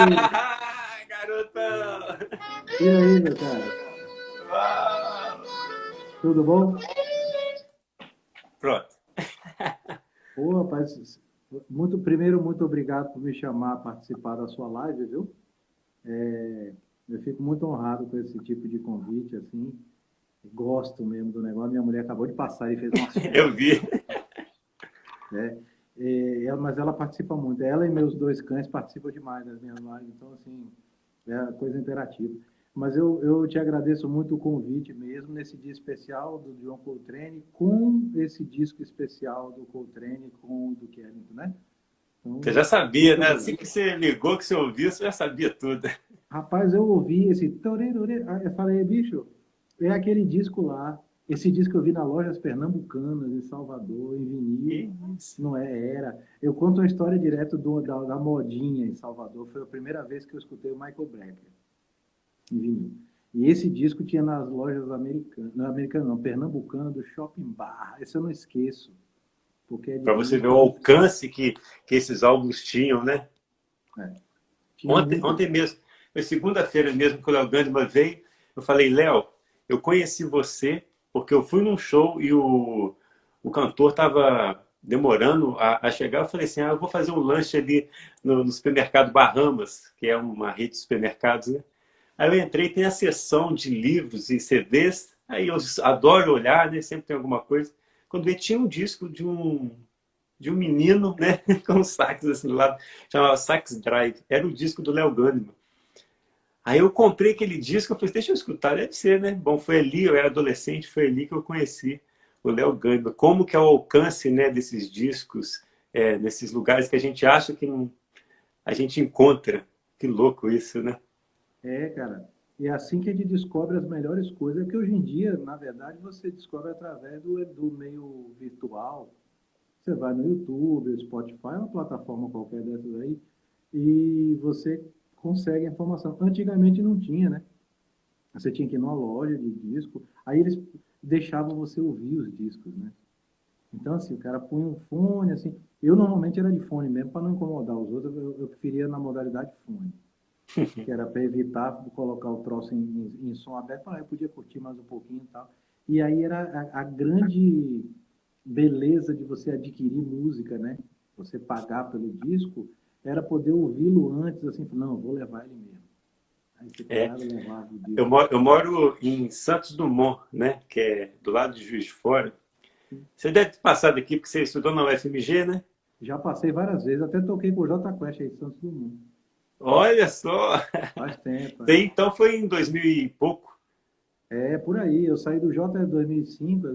aí, Garotão! e aí, meu cara? Tudo bom? Pronto. Ô, rapaz, primeiro, muito obrigado por me chamar a participar da sua live, viu? Eu fico muito honrado com esse tipo de convite, assim. Gosto mesmo do negócio. Minha mulher acabou de passar e fez umas Eu fotos, vi. né? Mas ela participa muito. Ela e meus dois cães participam demais das minhas lives. Então, assim, é coisa interativa. Mas eu te agradeço muito o convite mesmo, nesse dia especial do John Coltrane, com esse disco especial do Coltrane com o do Ellington, né? Você Então, já sabia, muito né? Assim obrigado. que você ligou, que você ouviu, você já sabia tudo. Rapaz, eu ouvi esse... Eu falei, bicho, é aquele disco lá. Esse disco eu vi na Lojas Pernambucanas, em Salvador, em vinil. Isso. Não é, era. Eu conto a história direto da modinha em Salvador. Foi a primeira vez que eu escutei o Michael Brecker em vinil. E esse disco tinha nas lojas americanas, não americanas não, pernambucana do Shopping Bar. Esse eu não esqueço, porque é Para você ver difícil. o alcance que esses álbuns tinham, né? É, tinha Ontem, muito. ontem mesmo, foi segunda-feira mesmo que o Léo Gandima veio. Eu falei, Léo, eu conheci você porque eu fui num show e o cantor estava demorando a chegar. Eu falei assim, eu vou fazer um lanche ali no supermercado Bahamas, que é uma rede de supermercados, né? Aí eu entrei, tem a seção de livros e CDs. Aí eu adoro olhar, né? Sempre tem alguma coisa. Quando eu tinha um disco de um menino, né, com um sax assim do lado, chamava Sax Drive. Era o disco do Léo Gandhi. Aí eu comprei aquele disco, eu falei, deixa eu escutar, deve ser, né? Bom, foi ali, eu era adolescente, foi ali que eu conheci o Léo Gandhi. Como que é o alcance, né, desses discos, nesses lugares que a gente acha que não, a gente encontra. Que louco isso, né? Cara. E é assim que a gente descobre as melhores coisas, que hoje em dia, na verdade, você descobre através do meio virtual. Você vai no YouTube, Spotify, uma plataforma qualquer dessas aí, e você consegue a informação. Antigamente não tinha, né? Você tinha que ir numa loja de disco, aí eles deixavam você ouvir os discos, né? Então, assim, o cara punha um fone, assim. Eu normalmente era de fone mesmo, para não incomodar os outros, eu preferia na modalidade fone, que era para evitar colocar o troço em som aberto, eu podia curtir mais um pouquinho e tal. E aí era a grande beleza de você adquirir música, né? Você pagar pelo disco, era poder ouvi-lo antes, assim, não, vou levar ele mesmo. Aí você É, pegava e levava o eu disco. moro, eu moro em Santos Dumont, né, que é do lado de Juiz de Fora. Você deve ter passado aqui porque você estudou na UFMG, né? Já passei várias vezes, até toquei com o J Quest aí de Santos Dumont. Olha só! Faz tempo, é. Então foi em 2000 e pouco. É, por aí. Eu saí do J em 2005,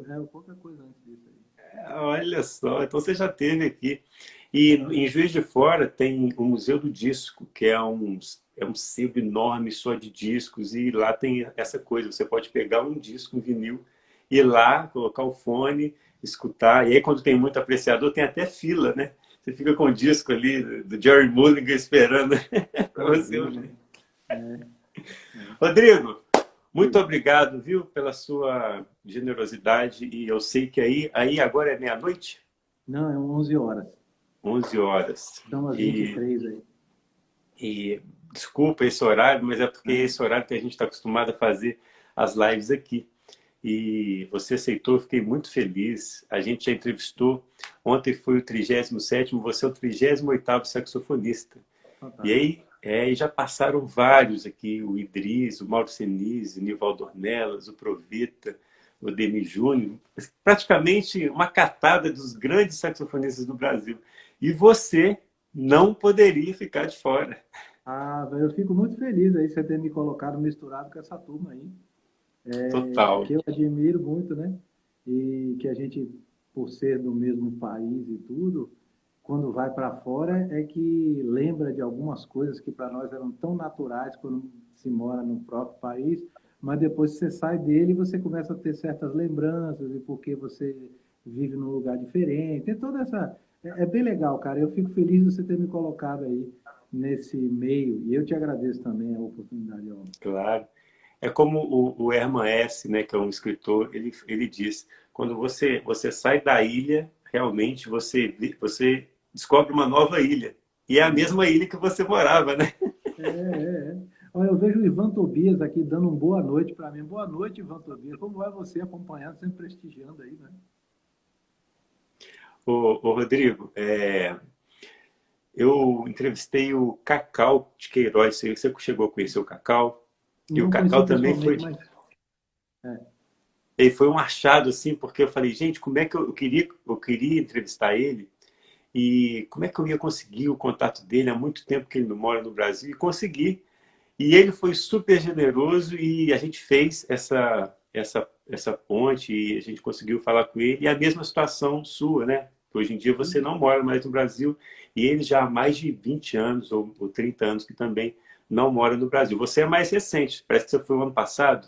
era pouca coisa antes disso aí. Olha só, então você já teve aqui. E em Juiz de Fora tem o Museu do Disco, que é um sebo enorme só de discos, e lá tem essa coisa, você pode pegar um disco, um vinil, ir lá, colocar o fone, escutar, e aí quando tem muito apreciador, tem até fila, né? Você fica com o disco ali do Jerry Mulligan esperando para você Ouvir, ouvir. né? É, é. Rodrigo, muito Diga. obrigado, viu, pela sua generosidade, e eu sei que aí agora é meia-noite. Não, é 11 horas. 11 horas. São as E, 23 aí. e desculpa esse horário, mas é porque Né? esse horário que a gente está acostumado a fazer as lives aqui. E você aceitou, eu fiquei muito feliz. A gente já entrevistou, ontem foi o 37º, você é o 38º saxofonista. E Fantástico. aí, e já passaram vários aqui, o Idris, o Mauro Senise, o Nivaldo Ornelas, o Provita, o Ademir Júnior, praticamente uma catada dos grandes saxofonistas do Brasil. E você não poderia ficar de fora. Ah, velho, eu fico muito feliz aí você ter me colocado misturado com essa turma aí, Total. que eu admiro muito, né? E que a gente, por ser do mesmo país e tudo, quando vai para fora é que lembra de algumas coisas que para nós eram tão naturais quando se mora no próprio país, mas depois que você sai dele, você começa a ter certas lembranças e porque você vive num lugar diferente. Tem toda essa. É bem legal, cara. Eu fico feliz de você ter me colocado aí nesse meio e eu te agradeço também a oportunidade, ó. Claro. É como o Herman Hesse, né, que é um escritor, ele diz, quando você sai da ilha, realmente você descobre uma nova ilha. E é a mesma ilha que você morava, né? É. Olha, eu vejo o Ivan Tobias aqui dando um boa noite para mim. Boa noite, Ivan Tobias. Como vai você acompanhando, sempre prestigiando aí, né? Ô Rodrigo, eu entrevistei o Cacau de Queiroz. Você chegou a conhecer o Cacau? E o Não conheci Cacau também pessoalmente, foi, mas é, ele foi um achado, assim, porque eu falei, gente, como é que eu queria entrevistar ele e como é que eu ia conseguir o contato dele? Há muito tempo que ele não mora no Brasil e consegui. E ele foi super generoso e a gente fez essa ponte e a gente conseguiu falar com ele. E a mesma situação sua, né? Hoje em dia você não mora mais no Brasil e ele já há mais de 20 anos ou 30 anos que também não mora no Brasil. Você é mais recente, parece que você foi o ano passado.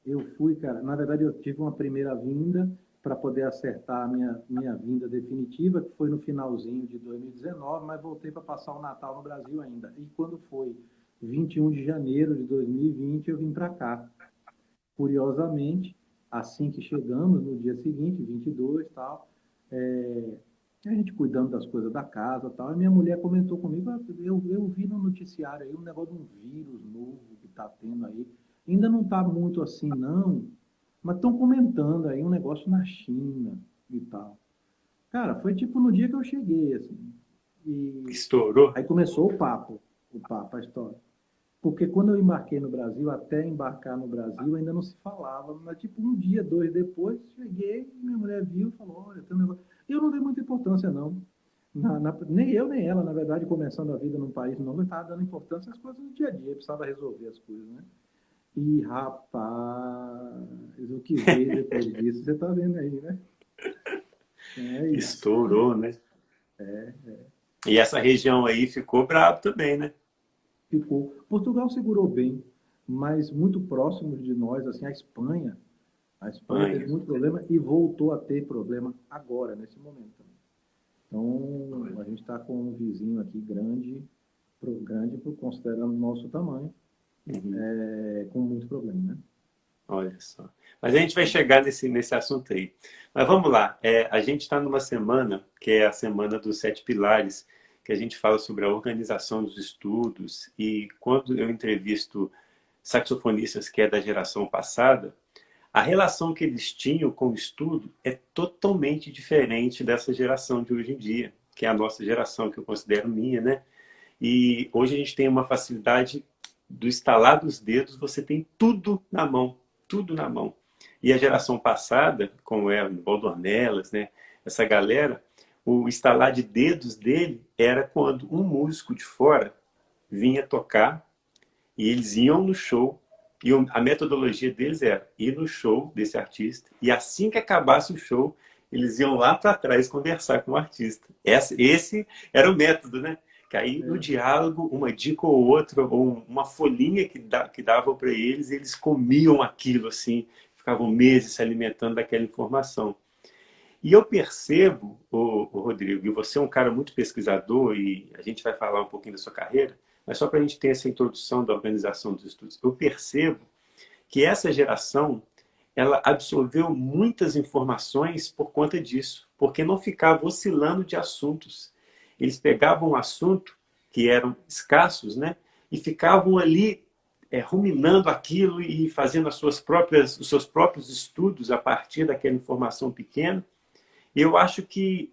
eu fui, cara. Na verdade, eu tive uma primeira vinda para poder acertar a minha vinda definitiva, que foi no finalzinho de 2019, mas voltei para passar o Natal no Brasil ainda. E quando foi 21 de janeiro de 2020, eu vim para cá. Curiosamente, assim que chegamos, no dia seguinte, 22 e tal, é, a gente cuidando das coisas da casa e tal, e minha mulher comentou comigo, "Ah, eu vi no noticiário aí um negócio de um vírus novo que está tendo aí. Ainda não está muito assim, não, mas estão comentando aí um negócio na China e tal. Cara, foi tipo no dia que eu cheguei, assim. E Estourou? aí começou a história. Porque quando eu embarquei no Brasil, até embarcar no Brasil, ainda não se falava. Mas, tipo, um dia, dois depois, cheguei, minha mulher viu e falou, olha, tem um negócio. Eu não dei muita importância, não. Nem eu, nem ela, na verdade, começando a vida num país novo, eu estava dando importância às coisas do dia a dia, precisava resolver as coisas, né? E, rapaz, o que veio depois disso, você está vendo aí, né? É isso. Estourou, né? E essa região aí ficou bravo também, né? Ficou. Portugal segurou bem, mas muito próximos de nós, assim, a Espanha teve Espanha. muito problema e voltou a ter problema agora, nesse momento também. Então, a gente está com um vizinho aqui grande, considerando o nosso tamanho, Uhum. com muito problema, né? Olha só. Mas a gente vai chegar nesse assunto aí. Mas vamos lá. A gente está numa semana, que é a semana dos Sete Pilares, que a gente fala sobre a organização dos estudos. E quando eu entrevisto saxofonistas que é da geração passada, a relação que eles tinham com o estudo é totalmente diferente dessa geração de hoje em dia, que é a nossa geração, que eu considero minha, né? E hoje a gente tem uma facilidade do estalar dos dedos, você tem tudo na mão, tudo na mão. E a geração passada, como é o Valdornelas, né, essa galera, o estalar de dedos dele era quando um músico de fora vinha tocar e eles iam no show e a metodologia deles era ir no show desse artista e assim que acabasse o show, eles iam lá para trás conversar com o artista. Esse era o método, né? Que aí no diálogo, uma dica ou outra, ou uma folhinha que dava para eles, eles comiam aquilo assim, ficavam meses se alimentando daquela informação. E eu percebo, o Rodrigo, e você é um cara muito pesquisador, e a gente vai falar um pouquinho da sua carreira, mas só para a gente ter essa introdução da organização dos estudos, eu percebo que essa geração ela absorveu muitas informações por conta disso, porque não ficava oscilando de assuntos. Eles pegavam um assunto que eram escassos, né, e ficavam ali ruminando aquilo e fazendo os seus próprios estudos a partir daquela informação pequena. Eu acho que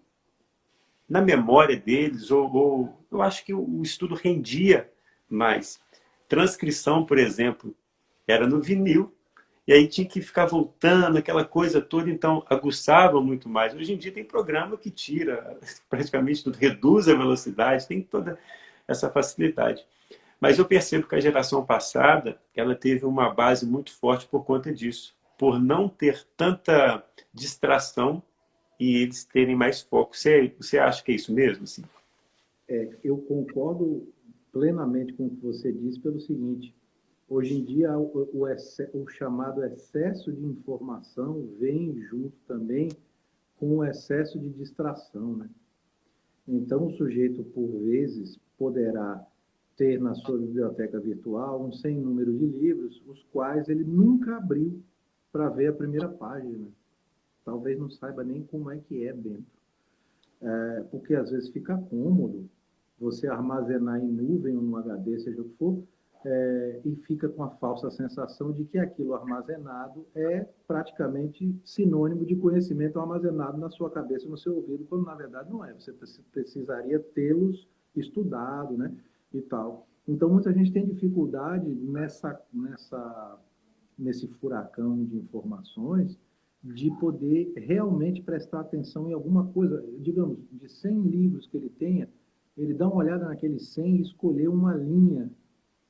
na memória deles, ou eu acho que o estudo rendia mais. Transcrição, por exemplo, era no vinil, e aí tinha que ficar voltando, aquela coisa toda, então aguçava muito mais. Hoje em dia tem programa que tira praticamente tudo, reduz a velocidade, tem toda essa facilidade. Mas eu percebo que a geração passada, ela teve uma base muito forte por conta disso, por não ter tanta distração e eles terem mais foco. Você acha que é isso mesmo? Assim? Eu concordo plenamente com o que você disse pelo seguinte, hoje em dia o chamado excesso de informação vem junto também com o excesso de distração, né? Então, o sujeito, por vezes, poderá ter na sua biblioteca virtual um sem número de livros, os quais ele nunca abriu para ver a primeira página. Talvez não saiba nem como é que é dentro. Porque às vezes fica cômodo. você armazenar em nuvem ou no HD, seja o que for, e fica com a falsa sensação de que aquilo armazenado é praticamente sinônimo de conhecimento armazenado na sua cabeça, no seu ouvido, quando na verdade não é. Você precisaria tê-los estudado, né, e tal. Então, muita gente tem dificuldade nesse furacão de informações de poder realmente prestar atenção em alguma coisa. Digamos, de 100 livros que ele tenha, ele dá uma olhada naqueles 100 e escolher uma linha.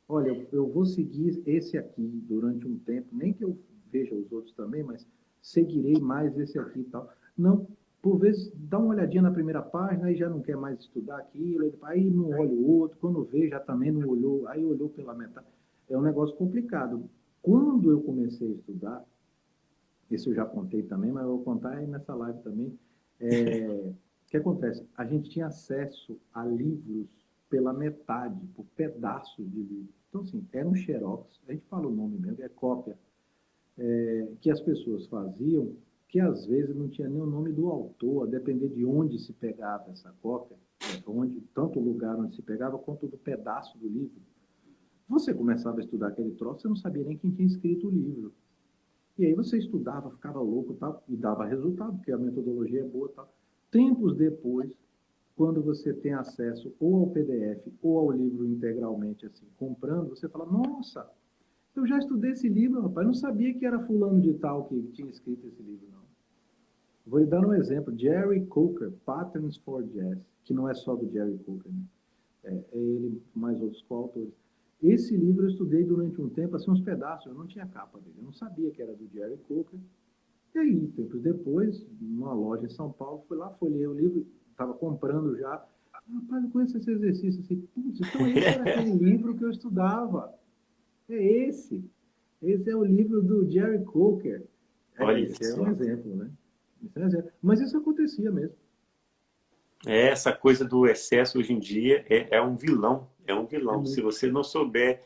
Olha, eu vou seguir esse aqui durante um tempo, nem que eu veja os outros também, mas seguirei mais esse aqui e tal. Não, por vezes, dá uma olhadinha na primeira página e já não quer mais estudar aquilo, aí não olha o outro, quando vê já também não olhou, aí olhou pela metade. É um negócio complicado. Quando eu comecei a estudar, isso eu já contei também, mas eu vou contar aí nessa live também. O que acontece? A gente tinha acesso a livros pela metade, por pedaços de livro. Então, assim, era um xerox, a gente fala o nome mesmo, é cópia, que as pessoas faziam, que às vezes não tinha nem o nome do autor, a depender de onde se pegava essa cópia, tanto o lugar onde se pegava, quanto do pedaço do livro. Você começava a estudar aquele troço, você não sabia nem quem tinha escrito o livro. E aí você estudava, ficava louco tal, e dava resultado, porque a metodologia é boa tal. Tempos depois, quando você tem acesso ou ao PDF ou ao livro integralmente, assim, comprando, você fala, nossa, eu já estudei esse livro, rapaz, não sabia que era fulano de tal que tinha escrito esse livro, não. Vou lhe dar um exemplo, Jerry Coker, Patterns for Jazz, que não é só do Jerry Coker, né? É ele mais outros coautores. Esse livro eu estudei durante um tempo, assim, uns pedaços, eu não tinha capa dele, eu não sabia que era do Jerry Coker. E aí, tempos depois, numa loja em São Paulo, fui lá, folhei o livro, estava comprando já. Rapaz, eu conheço esse exercício assim. Putz, então esse era aquele livro que eu estudava. É esse. Esse é o livro do Jerry Coker. Olha Esse é um só. exemplo, né? Esse é um exemplo. Mas isso acontecia mesmo. Essa coisa do excesso hoje em dia é um vilão, é um É vilão. Se muito. você não souber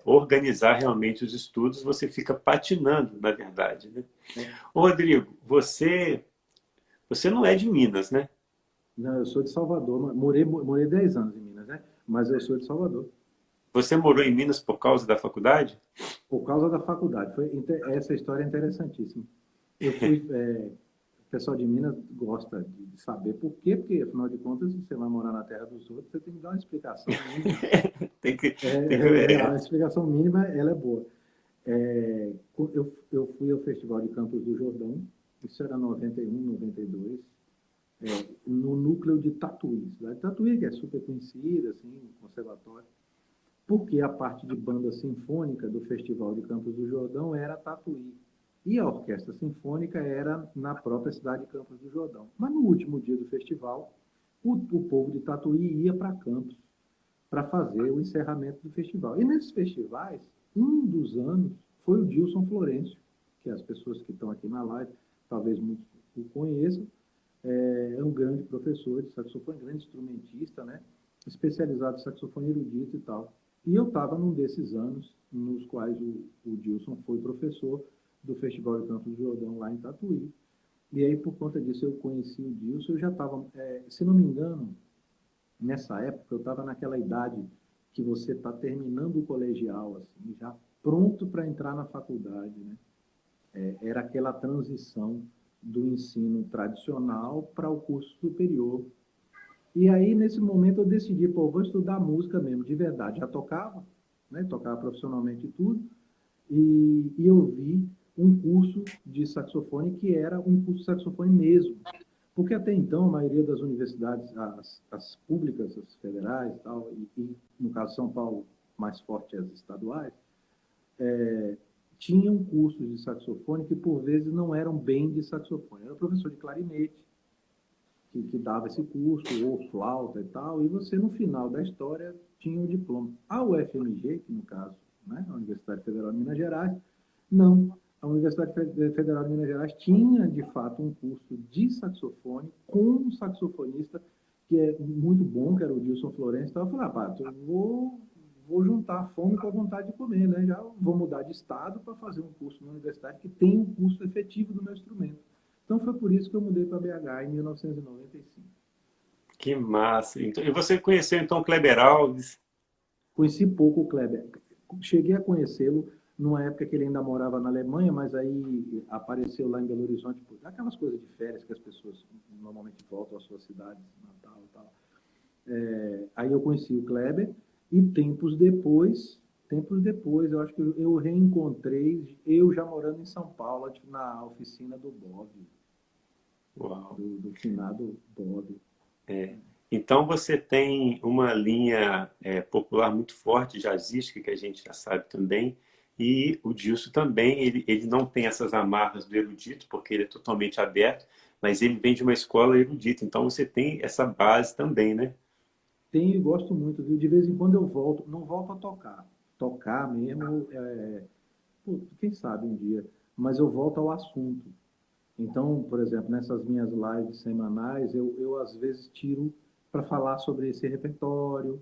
organizar realmente os estudos, você fica patinando, na verdade, né? É. Ô, Rodrigo, você não é de Minas, né? Não, eu sou de Salvador. Morei 10 anos em Minas, né? Mas eu sou de Salvador. Você morou em Minas por causa da faculdade? Por causa da faculdade. Essa história é interessantíssima. Eu fui. O pessoal de Minas gosta de saber por quê, porque, afinal de contas, se você vai morar na terra dos outros, você tem que dar uma explicação mínima. Tem que, A explicação mínima, ela é boa. Eu fui ao Festival de Campos do Jordão, isso era 91, 92, no núcleo de Tatuí. Cidade de Tatuí, que é super conhecida, assim, conservatório. Porque a parte de banda sinfônica do Festival de Campos do Jordão era Tatuí. E a orquestra sinfônica era na própria cidade de Campos do Jordão. Mas no último dia do festival, o povo de Tatuí ia para Campos para fazer o encerramento do festival. E nesses festivais, um dos anos foi o Dilson Florencio, que as pessoas que estão aqui na live, talvez muitos o conheçam, é um grande professor de saxofone, grande instrumentista, né? Especializado em saxofone erudito e tal. E eu estava num desses anos nos quais o Dilson foi professor do Festival de Campos do Jordão, lá em Tatuí. E aí, por conta disso, eu conheci o Dilson. Eu já estava, se não me engano, nessa época, eu estava naquela idade que você está terminando o colegial, assim, já pronto para entrar na faculdade, né? Era aquela transição do ensino tradicional para o curso superior. E aí, nesse momento, eu decidi, pô, vou estudar música mesmo, de verdade. Já tocava, né? Tocava profissionalmente e tudo. E eu vi um curso de saxofone que era um curso de saxofone mesmo. Porque até então, a maioria das universidades, as públicas, as federais tal, e no caso São Paulo, mais forte as estaduais, tinham cursos de saxofone que por vezes não eram bem de saxofone. Era professor de clarinete que dava esse curso, ou flauta e tal, e você no final da história tinha o diploma. A UFMG, que no caso, né, a Universidade Federal de Minas Gerais, não. A Universidade Federal de Minas Gerais tinha, de fato, um curso de saxofone com um saxofonista que é muito bom, que era o Dilson Florencio. Então eu falei, eu vou juntar a fome com a vontade de comer, né? Já vou mudar de estado para fazer um curso na universidade que tem um curso efetivo do meu instrumento. Então foi por isso que eu mudei para BH em 1995. Que massa. Então, e você conheceu então o Kleber Alves? Conheci pouco o Kleber. Cheguei a conhecê-lo numa época que ele ainda morava na Alemanha, mas aí apareceu lá em Belo Horizonte, aquelas coisas de férias que as pessoas normalmente voltam às suas cidades, Natal e tal. Aí eu conheci o Kleber e tempos depois, eu acho que eu reencontrei, eu já morando em São Paulo, na oficina do Bob, Uau. do finado Bob. É. Então você tem uma linha popular muito forte, jazzística, que a gente já sabe também, e o Dilson também, ele não tem essas amarras do erudito, porque ele é totalmente aberto, mas ele vem de uma escola erudita, então você tem essa base também, né? Tenho e gosto muito, viu? De vez em quando eu volto, não volto a tocar. Tocar mesmo, pô, quem sabe um dia, mas eu volto ao assunto. Então, por exemplo, nessas minhas lives semanais, eu às vezes tiro para falar sobre esse repertório.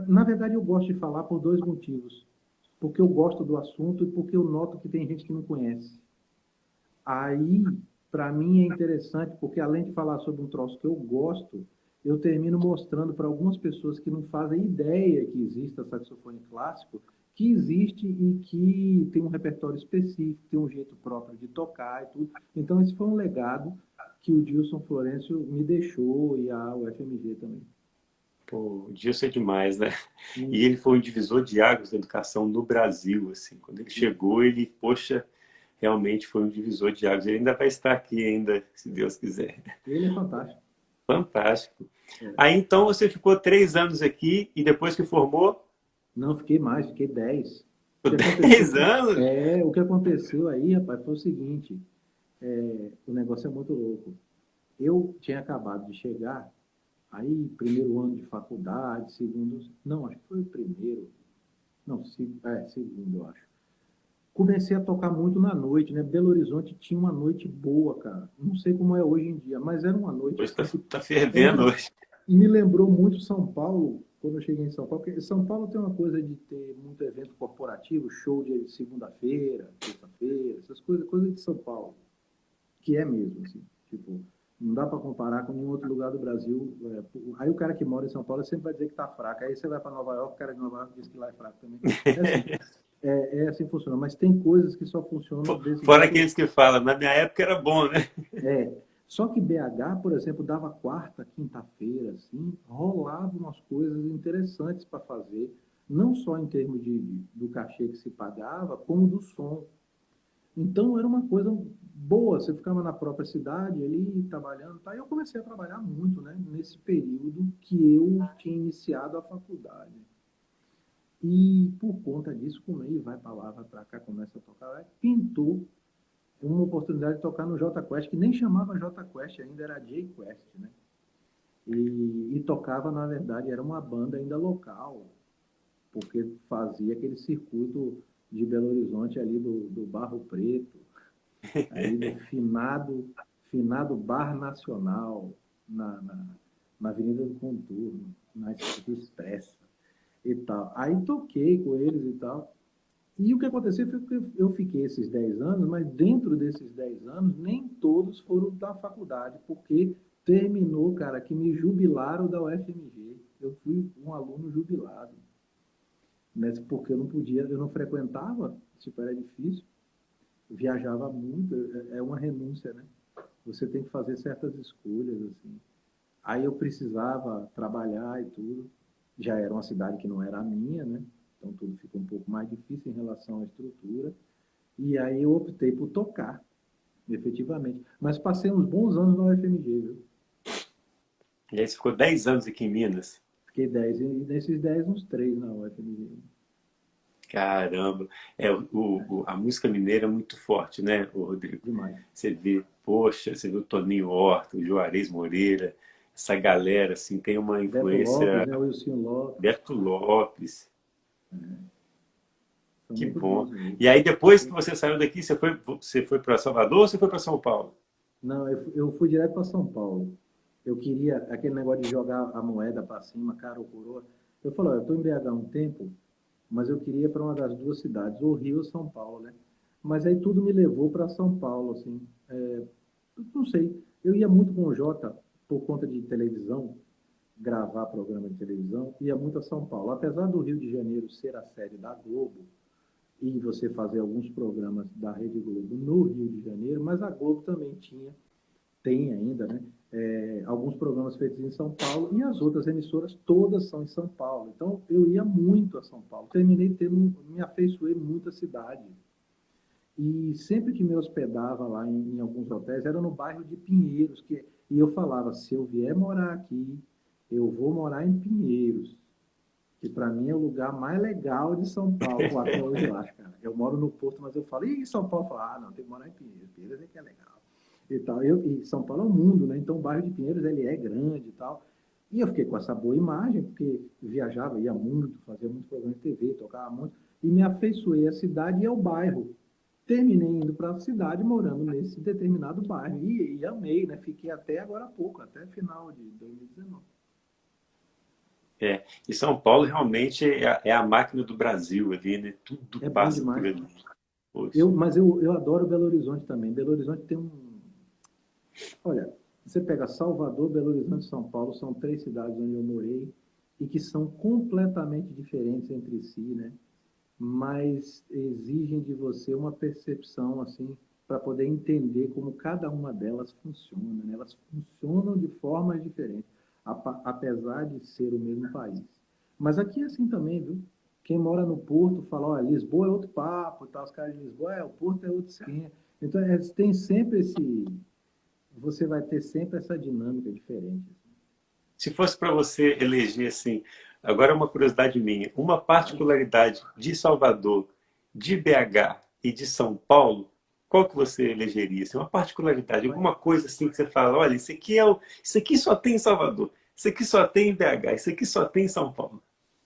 Na verdade, eu gosto de falar por dois motivos. Porque eu gosto do assunto e porque eu noto que tem gente que não conhece. Aí, para mim, é interessante, porque além de falar sobre um troço que eu gosto, eu termino mostrando para algumas pessoas que não fazem ideia que exista saxofone clássico, que existe e que tem um repertório específico, tem um jeito próprio de tocar e tudo. Então, esse foi um legado que o Dilson Florencio me deixou e a UFMG também. Pô, o Dilson é demais, né? Hum, E ele foi um divisor de águas da educação no Brasil, assim. Quando ele chegou, ele, poxa, realmente foi um divisor de águas. Ele ainda vai estar aqui ainda, se Deus quiser. Ele é fantástico. Fantástico. É. Aí então você ficou 3 anos aqui e depois que formou, Não, fiquei mais, fiquei 10. O que ficou aconteceu, 10 anos? o que aconteceu aí, rapaz, foi o seguinte, o negócio é muito louco. Eu tinha acabado de chegar, aí primeiro ano de faculdade, segundo, não, acho que foi o primeiro, não, segundo, eu acho. Comecei a tocar muito na noite, né? Belo Horizonte tinha uma noite boa, cara. Não sei como é hoje em dia, mas era uma noite Hoje está assim que tá fervendo era, hoje. me lembrou muito São Paulo, quando eu cheguei em São Paulo, porque São Paulo tem uma coisa de ter muito evento corporativo, show de segunda-feira, terça-feira, essas coisas, coisa de São Paulo, que é mesmo, assim, tipo, não dá para comparar com nenhum outro lugar do Brasil. Aí o cara que mora em São Paulo sempre vai dizer que tá fraco, aí você vai para Nova York, o cara de Nova York diz que lá é fraco também. É assim, é assim que funciona, mas tem coisas que só funcionam desse Fora jeito. aqueles que falam, na minha época era bom, né? É, só que BH, por exemplo, dava quarta, quinta-feira, assim, rolava umas coisas interessantes para fazer, não só em termos do cachê que se pagava, como do som. Então era uma coisa boa, você ficava na própria cidade ali trabalhando, tá? E eu comecei a trabalhar muito, né, nesse período que eu tinha iniciado a faculdade. E por conta disso, como ele vai para lá, vai para cá, começa a tocar, pintou uma oportunidade de tocar no J Quest, que nem chamava J Quest ainda, era J Quest, né? E tocava, na verdade, era uma banda ainda local, porque fazia aquele circuito de Belo Horizonte ali do Barro Preto, ali do finado Bar Nacional, na Avenida do Contorno, na Estrada Expressa e tal. Aí toquei com eles e tal. E o que aconteceu foi que eu fiquei esses 10 anos, mas dentro desses 10 anos, nem todos foram da faculdade, porque terminou, cara, que me jubilaram da UFMG. Eu fui um aluno jubilado, né? Porque eu não podia, eu não frequentava, tipo, era difícil, eu viajava muito, é uma renúncia, né? Você tem que fazer certas escolhas, assim. Aí eu precisava trabalhar e tudo. Já era uma cidade que não era a minha, né? Então tudo ficou um pouco mais difícil em relação à estrutura. E aí eu optei por tocar, efetivamente. Mas passei uns bons anos na UFMG, viu? E aí você ficou 10 anos aqui em Minas. Fiquei 10 e nesses 10 uns 3 na UFMG. Caramba. A música mineira é muito forte, né, ô Rodrigo? Demais. Você vê, poxa, você vê o Toninho Horta, o Juarez Moreira, essa galera, assim, tem uma Beto Lopes, influência. né? Wilson Lopes. Beto Lopes, São que muito bom. bons mesmo. E aí, depois que você saiu daqui, você foi para Salvador ou você foi para São Paulo? Não, eu fui direto para São Paulo. Eu queria aquele negócio de jogar a moeda para cima, cara ou coroa. Eu falei, eu estou em BH há um tempo, mas eu queria ir para uma das duas cidades, ou Rio ou São Paulo, né? Mas aí tudo me levou para São Paulo, assim. Não sei, eu ia muito com o Jota por conta de televisão, gravar programa de televisão, ia muito a São Paulo. Apesar do Rio de Janeiro ser a sede da Globo, e você fazer alguns programas da Rede Globo no Rio de Janeiro, mas a Globo também tem ainda, né? Alguns programas feitos em São Paulo e as outras emissoras todas são em São Paulo. Então eu ia muito a São Paulo. Terminei me afeiçoei muito à cidade. E sempre que me hospedava lá em alguns hotéis, era no bairro de Pinheiros, e eu falava, se eu vier morar aqui, eu vou morar em Pinheiros, que para mim é o lugar mais legal de São Paulo. Pô, até hoje eu acho, cara. Eu moro no Porto, mas eu falo, e São Paulo? Eu falo, não, tem que morar em Pinheiros. Pinheiros é que é legal. E, tal. E São Paulo é um mundo, né? Então o bairro de Pinheiros ele é grande e tal. E eu fiquei com essa boa imagem, porque viajava, ia muito, fazia muito programa de TV, tocava muito, e me afeiçoei à cidade e ao bairro. Terminei indo para a cidade, morando nesse determinado bairro. E amei, né? Fiquei até agora há pouco, até final de 2019. E São Paulo realmente é a máquina do Brasil ali, né? Tudo É bom passa por demais. ali. Poxa. Mas eu adoro Belo Horizonte também. Belo Horizonte tem um. Olha, você pega Salvador, Belo Horizonte e São Paulo, são três cidades onde eu morei e que são completamente diferentes entre si, né? Mas exigem de você uma percepção assim para poder entender como cada uma delas funciona, né? Elas funcionam de formas diferentes, apesar de ser o mesmo país. Mas aqui é assim também, viu? Quem mora no Porto fala, olha, Lisboa é outro papo, tá? Os caras de Lisboa, o Porto é outro esquema. Então, tem sempre você vai ter sempre essa dinâmica diferente. Se fosse para você eleger assim, agora é uma curiosidade minha, uma Claro. particularidade de Salvador, de BH e de São Paulo, qual que você elegeria? Assim, uma particularidade, alguma coisa assim que você fala, olha, isso aqui só tem em Salvador, isso aqui só tem em BH, isso aqui só tem em São Paulo.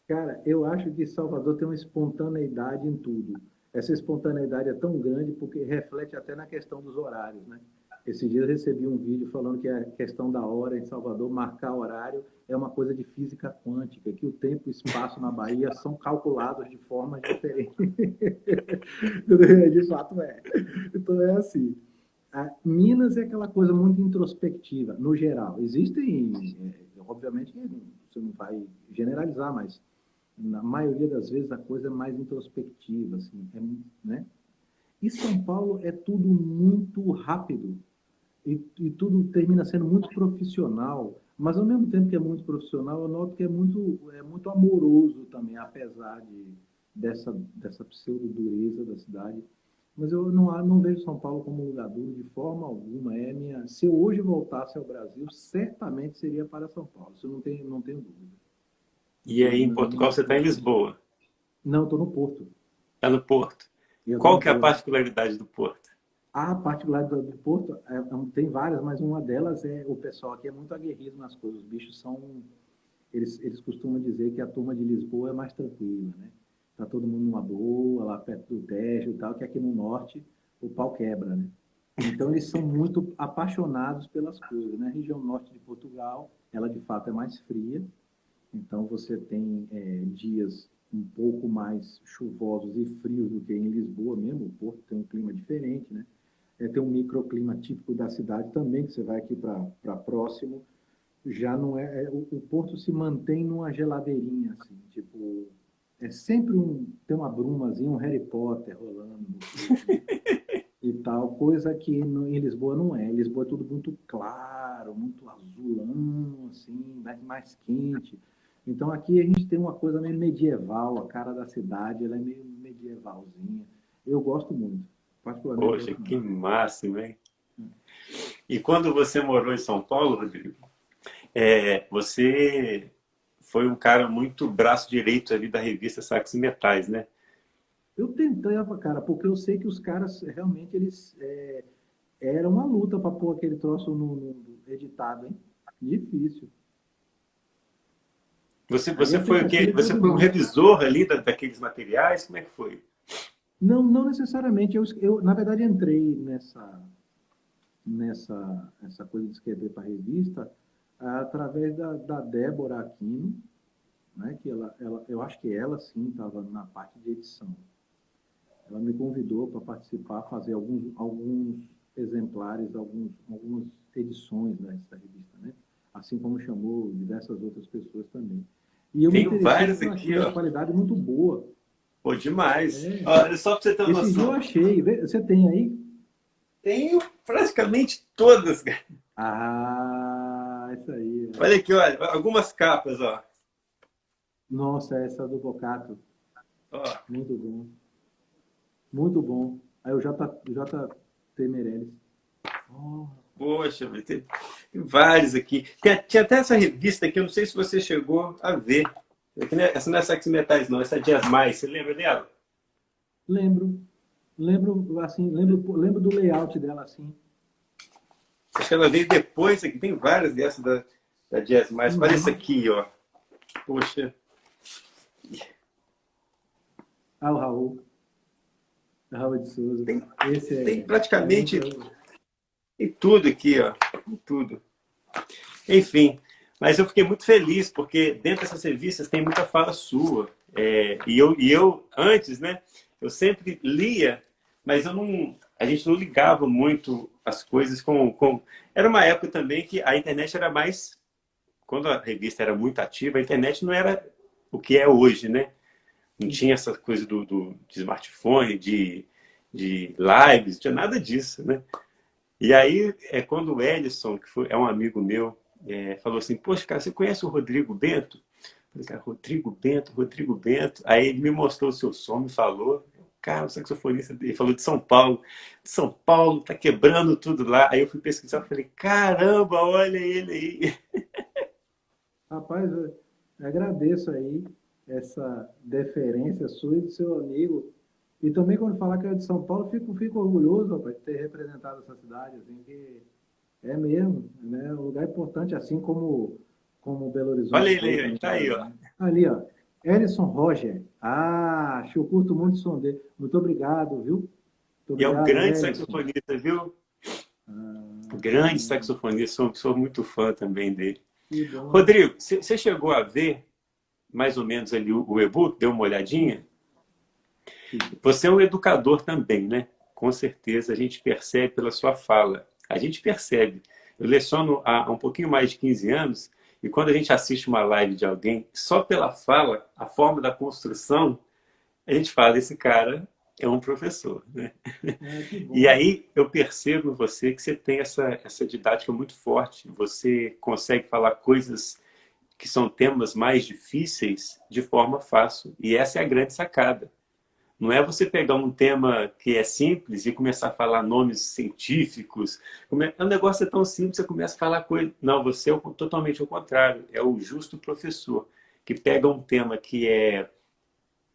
Cara, eu acho que Salvador tem uma espontaneidade em tudo. Essa espontaneidade é tão grande porque reflete até na questão dos horários, né? Esse dia eu recebi um vídeo falando que a questão da hora em Salvador, marcar horário, é uma coisa de física quântica, que o tempo e o espaço na Bahia são calculados de formas diferentes. De fato é. Então é assim. Minas é aquela coisa muito introspectiva, no geral. Existem, obviamente, você não vai generalizar, mas na maioria das vezes a coisa é mais introspectiva, assim, né? E São Paulo é tudo muito rápido e tudo termina sendo muito profissional, mas ao mesmo tempo que é muito profissional, eu noto que é muito amoroso também, apesar dessa pseudo-dureza da cidade. Mas eu não vejo São Paulo como um lugar duro de forma alguma. Se eu hoje voltasse ao Brasil, certamente seria para São Paulo, isso não tenho dúvida. E aí em Não, Portugal você está em Lisboa, não, estou no Porto. está no Porto. Eu estou Qual no que é a Porto. particularidade do Porto? A particularidade do Porto, tem várias, mas uma delas é o pessoal aqui é muito aguerrido nas coisas. Os bichos são. Eles costumam dizer que a turma de Lisboa é mais tranquila, né? Tá todo mundo numa boa, lá perto do Tejo e tal, que aqui no norte o pau quebra, né? Então eles são muito apaixonados pelas coisas, né? A região norte de Portugal, ela de fato é mais fria, então você tem dias um pouco mais chuvosos e frios do que em Lisboa mesmo. O Porto tem um clima diferente, né? Tem um microclima típico da cidade também, que você vai aqui para próximo, já não o Porto se mantém numa geladeirinha, assim, tipo, é sempre tem uma brumazinha, um Harry Potter rolando no fundo e tal, coisa que em Lisboa não é. Em Lisboa é tudo muito claro, muito azulão, assim, mais quente. Então aqui a gente tem uma coisa meio medieval, a cara da cidade, ela é meio medievalzinha. Eu gosto muito, particularmente Poxa, gosto que muito. máximo, hein? E quando você morou em São Paulo, Rodrigo, você foi um cara muito braço direito ali da revista Sacos e Metais, né? Eu tentava, cara, porque eu sei que os caras realmente era uma luta para pôr aquele troço no editado, hein? Difícil. Aí Você a foi o quê? tentativa é Você todo foi um mundo. revisor ali daqueles materiais? Como é que foi? Não, não necessariamente. Eu, na verdade, entrei essa coisa de escrever para a revista através da Débora Aquino, né? Que eu acho que ela sim estava na parte de edição. Ela me convidou para participar, fazer alguns exemplares, algumas edições dessa revista, né? assim como chamou diversas outras pessoas também. E eu me Tenho interessei vários porque eu aqui, achei a ó. qualidade muito boa. Pô, demais. É, Olha, só para você ter uma esse dia eu noção. achei. Você tem aí? Tenho praticamente todas, cara. Ah, isso aí. Olha aqui, olha, algumas capas, ó. Nossa, essa do Bocato. Ó, Muito bom. Muito bom. Aí o JT Meirelles. Oh, poxa, tem vários aqui. Tinha até essa revista aqui, eu não sei se você chegou a ver. Essa não é Sexy Metais, não, essa é Jazz Mais. Você lembra dela? lembro. Lembro, assim, lembro do layout dela, assim. Acho que ela veio depois aqui. Tem várias dessas da Jazz Mais. Olha essa Uhum. aqui, ó. Poxa, Ah, o Raul. Raul de Souza. tem, Esse tem é muito. praticamente em tudo aqui, ó. Em tudo. Enfim, mas eu fiquei muito feliz, porque dentro dessas revistas tem muita fala sua. E eu, antes, né, eu sempre lia, mas a gente não ligava muito as coisas com... Era uma época também que a internet era mais... Quando a revista era muito ativa, a internet não era o que é hoje, né? Não tinha essa coisa de smartphone, de lives, não tinha nada disso, né? E aí, quando o Ellison, é um amigo meu, falou assim, poxa, cara, você conhece o Rodrigo Bento? Eu falei, cara, Rodrigo Bento, Rodrigo Bento. Aí ele me mostrou o seu som, me falou, cara, o saxofonista dele falou de São Paulo, tá quebrando tudo lá. Aí eu fui pesquisar, falei, caramba, olha ele aí. Rapaz, eu agradeço aí essa deferência sua e do seu amigo. E também quando falar que é de São Paulo, fico orgulhoso, rapaz, de ter representado essa cidade, assim, que é mesmo, né? Um lugar importante, assim como Belo Olha Horizonte ele foi aí, para ó, mim tá aí, ó. também. Ali, ó, Ellison Roger. Ah, acho que eu curto muito o som dele. Muito obrigado, viu? Muito E é um obrigado, grande Ellison. saxofonista, viu? Ah, Grande sim, saxofonista, sou muito fã também dele. que bom. Rodrigo, você chegou a ver mais ou menos ali o e-book, deu uma olhadinha? Você é um educador também, né? Com certeza, a gente percebe pela sua fala. A gente percebe. Eu leciono há um pouquinho mais de 15 anos e quando a gente assiste uma live de alguém, só pela fala, a forma da construção, a gente fala, esse cara é um professor, né? Ah, que E bom. aí eu percebo em você que você tem essa didática muito forte. Você consegue falar coisas que são temas mais difíceis de forma fácil. E essa é a grande sacada. Não é você pegar um tema que é simples e começar a falar nomes científicos. O negócio é tão simples, você começa a falar coisa. Não, você é totalmente ao contrário. É o justo professor, que pega um tema que é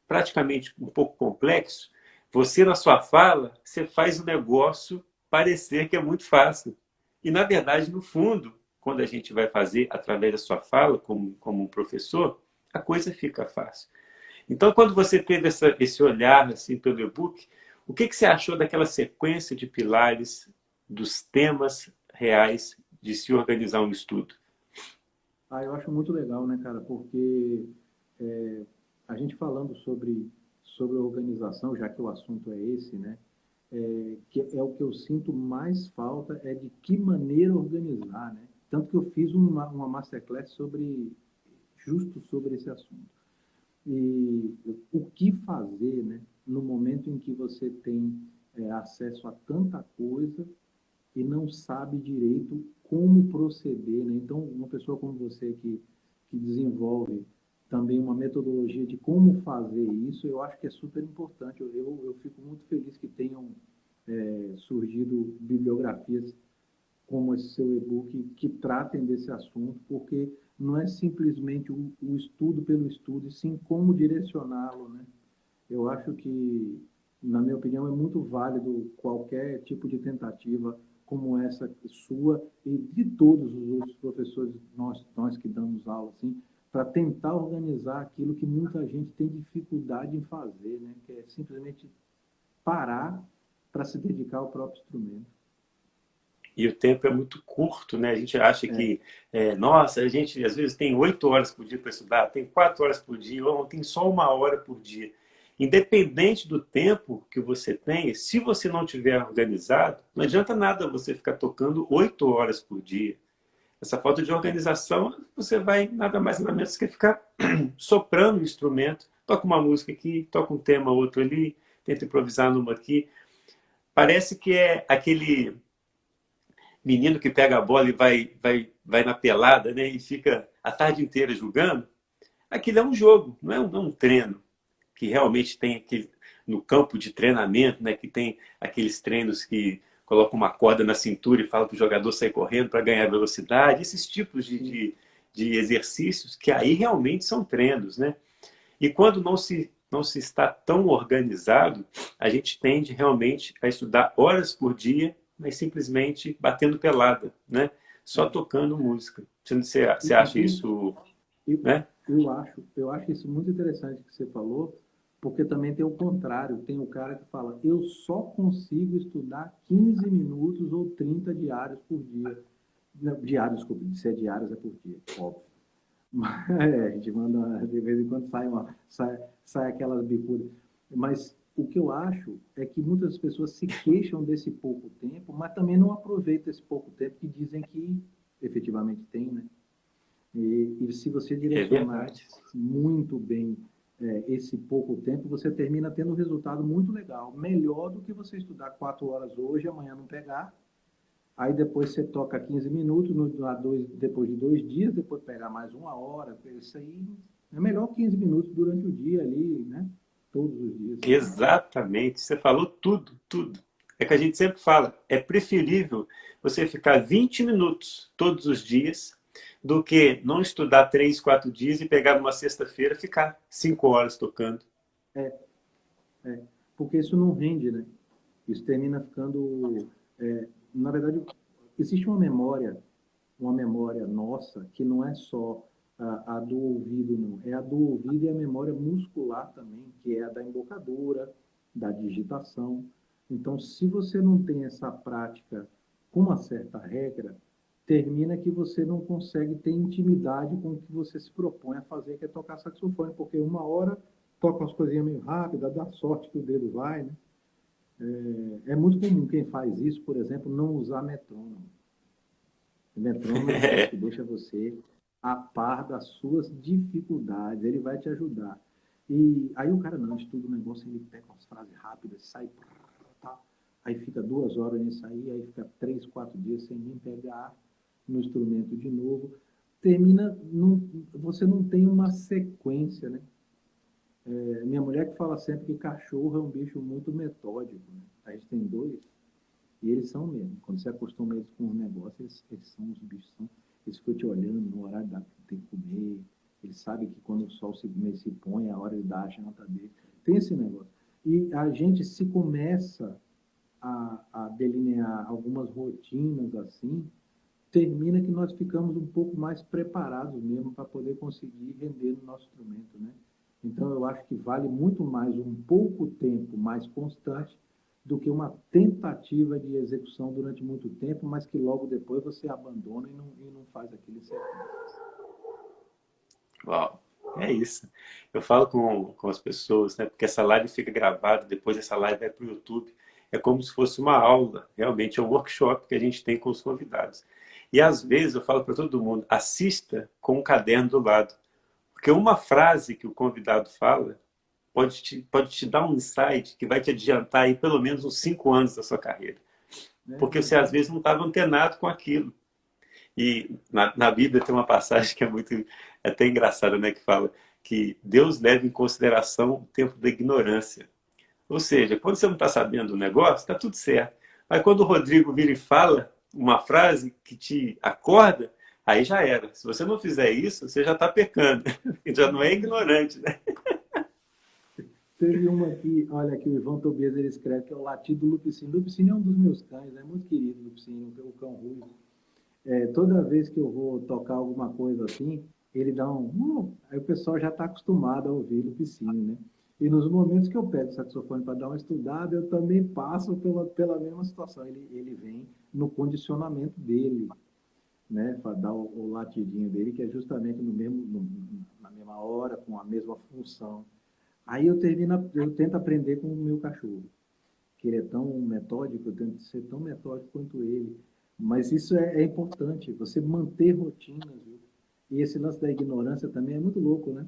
praticamente um pouco complexo. Você, na sua fala, você faz o negócio parecer que é muito fácil. E, na verdade, no fundo, quando a gente vai fazer através da sua fala, como um professor, a coisa fica fácil. Então, quando você teve esse olhar assim pelo e-book, o que você achou daquela sequência de pilares dos temas reais de se organizar um estudo? Ah, eu acho muito legal, né, cara? Porque a gente falando sobre organização, já que o assunto é esse, né? Que é o que eu sinto mais falta é de que maneira organizar, né? Tanto que eu fiz uma masterclass justo sobre esse assunto. E o que fazer, né? No momento em que você tem acesso a tanta coisa e não sabe direito como proceder, né? Então, uma pessoa como você que desenvolve também uma metodologia de como fazer isso, eu acho que é super importante. Eu fico muito feliz que tenham surgido bibliografias como esse seu e-book que tratem desse assunto, porque não é simplesmente o estudo pelo estudo, e sim como direcioná-lo, né? Eu acho que, na minha opinião, é muito válido qualquer tipo de tentativa como essa sua e de todos os outros professores, nós que damos aula, assim, para tentar organizar aquilo que muita gente tem dificuldade em fazer, né? Que é simplesmente parar para se dedicar ao próprio instrumento. E o tempo é muito curto, né? A gente acha É, que, nossa, a gente às vezes tem 8 horas por dia para estudar, tem 4 horas por dia, ou tem só 1 hora por dia. Independente do tempo que você tem, se você não tiver organizado, não adianta nada você ficar tocando 8 horas por dia. Essa falta de organização, você vai nada mais nada menos que ficar soprando o instrumento, toca uma música aqui, toca um tema outro ali, tenta improvisar numa aqui. Parece que é aquele menino que pega a bola e vai na pelada, né, e fica a tarde inteira jogando. Aquilo é um jogo, não é um treino que realmente tem aquele no campo de treinamento, né, que tem aqueles treinos que colocam uma corda na cintura e falam para o jogador sair correndo para ganhar velocidade, esses tipos de exercícios que aí realmente são treinos, né? E quando não se está tão organizado, a gente tende realmente a estudar horas por dia, mas simplesmente batendo pelada, né? Só É. tocando música. Você E acha tem, isso, eu, né? eu acho isso muito interessante que você falou, porque também tem o contrário. Tem o cara que fala, eu só consigo estudar 15 minutos ou 30 diários por dia. Não, diários, desculpa, se é diários é por dia, óbvio. Mas, a gente manda, de vez em quando sai aquelas bicudas. Mas o que eu acho é que muitas pessoas se queixam desse pouco tempo, mas também não aproveitam esse pouco tempo que dizem que efetivamente tem, né? E se você É direcionar verdade. muito bem esse pouco tempo, você termina tendo um resultado muito legal. Melhor do que você estudar 4 horas hoje, amanhã não pegar. Aí depois você toca 15 minutos, depois de 2 dias, depois pegar mais 1 hora. Isso aí é melhor 15 minutos durante o dia ali, né? Todos os dias. Exatamente. Você falou tudo, tudo. É que a gente sempre fala, é preferível você ficar 20 minutos todos os dias do que não estudar 3, 4 dias e pegar numa sexta-feira e ficar 5 horas tocando. É, porque isso não rende, né? Isso termina ficando. Na verdade, existe uma memória nossa, que não é só a do ouvido, não. É a do ouvido e a memória muscular também, que é a da embocadura, da digitação. Então, se você não tem essa prática com uma certa regra, termina que você não consegue ter intimidade com o que você se propõe a fazer, que é tocar saxofone, porque 1 hora toca umas coisinhas meio rápidas, dá sorte que o dedo vai, né? É muito comum quem faz isso, por exemplo, não usar metrônomo. O metrônomo é um negócio que deixa você a par das suas dificuldades, ele vai te ajudar. E aí o cara não estuda o negócio, ele pega umas frases rápidas, sai, tá, aí fica 2 horas nisso aí fica 3, 4 dias sem nem pegar no instrumento de novo. Termina, você não tem uma sequência, né? Minha mulher que fala sempre que cachorro é um bicho muito metódico, né? A gente tem dois, e eles são mesmo. Quando você acostuma eles com um negócio, eles são os bichos, eles ficam te olhando no horário que tem que comer, eles sabem que quando o sol se põe, é a hora de dar a janta dele. Tem esse negócio. E a gente se começa a delinear algumas rotinas assim, termina que nós ficamos um pouco mais preparados mesmo para poder conseguir render no nosso instrumento, né? Então eu acho que vale muito mais um pouco tempo mais constante do que uma tentativa de execução durante muito tempo, mas que logo depois você abandona e não faz aquele sequência. Uau, é isso. Eu falo com as pessoas, né? Porque essa live fica gravada, depois essa live vai para o YouTube. É como se fosse uma aula, realmente é um workshop que a gente tem com os convidados. E às vezes eu falo para todo mundo, assista com um caderno do lado. Porque uma frase que o convidado fala pode te dar um insight que vai te adiantar aí pelo menos uns 5 anos da sua carreira. É Porque você às verdade. vezes não estava antenado com aquilo. E na Bíblia tem uma passagem que é muito é até engraçada, né? Que fala que Deus leva em consideração o tempo da ignorância. Ou seja, quando você não está sabendo do negócio, está tudo certo. Mas quando o Rodrigo vira e fala uma frase que te acorda, aí já era. Se você não fizer isso, você já está pecando. Já não é ignorante, né? Teve uma aqui, olha, que o Ivan Tobias ele escreve que é o latido do Lupicínio. Lupicínio é um dos meus cães, é muito querido, Lupicínio, o cão ruivo. Toda vez que eu vou tocar alguma coisa assim, ele dá aí o pessoal já está acostumado a ouvir Lupicínio, né? E nos momentos que eu pego o saxofone para dar uma estudada, eu também passo pela mesma situação. Ele vem no condicionamento dele, né? Para dar o latidinho dele, que é justamente na mesma hora, com a mesma função. Aí eu tento aprender com o meu cachorro, que ele é tão metódico, eu tento ser tão metódico quanto ele. Mas isso é importante, você manter rotinas, viu? E esse lance da ignorância também é muito louco, né?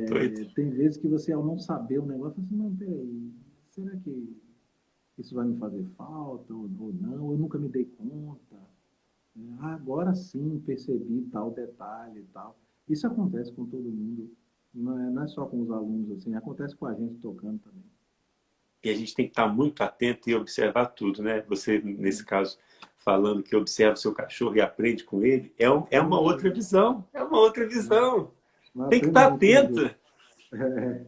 Doido. Tem vezes que você, ao não saber o negócio, fala assim, não, peraí, será que isso vai me fazer falta ou não? Eu nunca me dei conta. Ah, agora sim percebi tal detalhe e tal. Isso acontece com todo mundo. Não é só com os alunos, assim, acontece com a gente tocando também. E a gente tem que estar muito atento e observar tudo, né? Você, nesse caso, falando que observa o seu cachorro e aprende com ele, é uma Isso, outra visão. É uma outra visão. não Tem que aprendo estar muito com os atento. outros. É.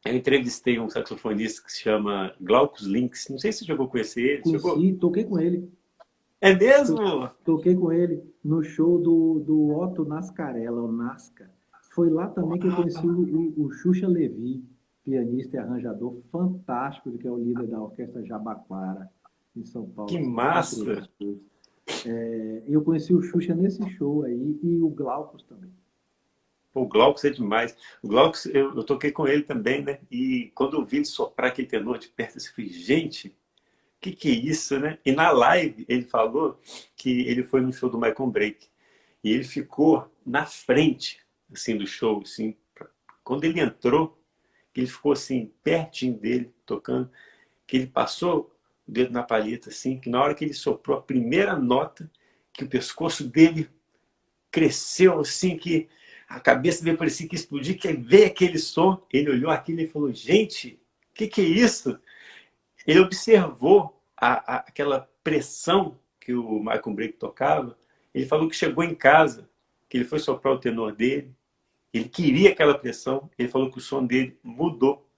Eu entrevistei um saxofonista que se chama Glaucus Links. Não sei se você chegou a conhecer ele. Chegou? Conheci, toquei com ele. É To- mesmo? Toquei com ele no show do Otto Nascarella, o Nasca. Foi lá também que eu conheci o Xuxa Levi, pianista e arranjador fantástico, que é o líder da Orquestra Jabaquara, em São Paulo. Que Assim, entre massa! outras coisas. Eu conheci o Xuxa nesse show aí e o Glaucus também. Pô, o Glaucus é demais. O Glaucus, eu toquei com ele também, né? E quando eu vi ele soprar aquele tenor de perto, eu falei, gente, que é isso, né? E na live ele falou que ele foi no show do Michael Break e ele ficou na frente, assim, do show, assim. Quando ele entrou, ele ficou assim, pertinho dele, tocando, que ele passou o dedo na palheta, assim, que na hora que ele soprou a primeira nota, que o pescoço dele cresceu, assim, que a cabeça dele parecia que explodir, que veio aquele som, ele olhou aquilo e falou, gente, que é isso? Ele observou aquela pressão que o Michael Break tocava. Ele falou que chegou em casa, que ele foi soprar o tenor dele, ele queria aquela pressão, ele falou que o som dele mudou.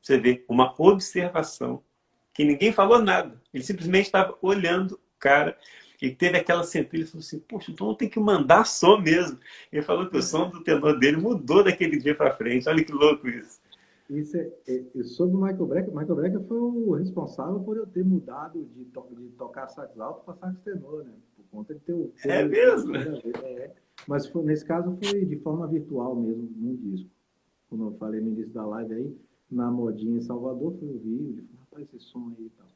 Você vê, uma observação, que ninguém falou nada. Ele simplesmente estava olhando o cara e teve aquela centelha e falou assim, poxa, então tem que mandar som mesmo. Ele falou que o som do tenor dele mudou daquele dia para frente. Olha que louco isso. Isso sobre o Michael Brecker foi o responsável por eu ter mudado de tocar sax alto para sax tenor, né? Por conta de ter É ouvido a mesmo? primeira vez. Mas nesse caso foi de forma virtual mesmo, num disco. Como eu falei no início da live aí, na modinha em Salvador, fui ouvir, e falei, rapaz, esse som aí e tal.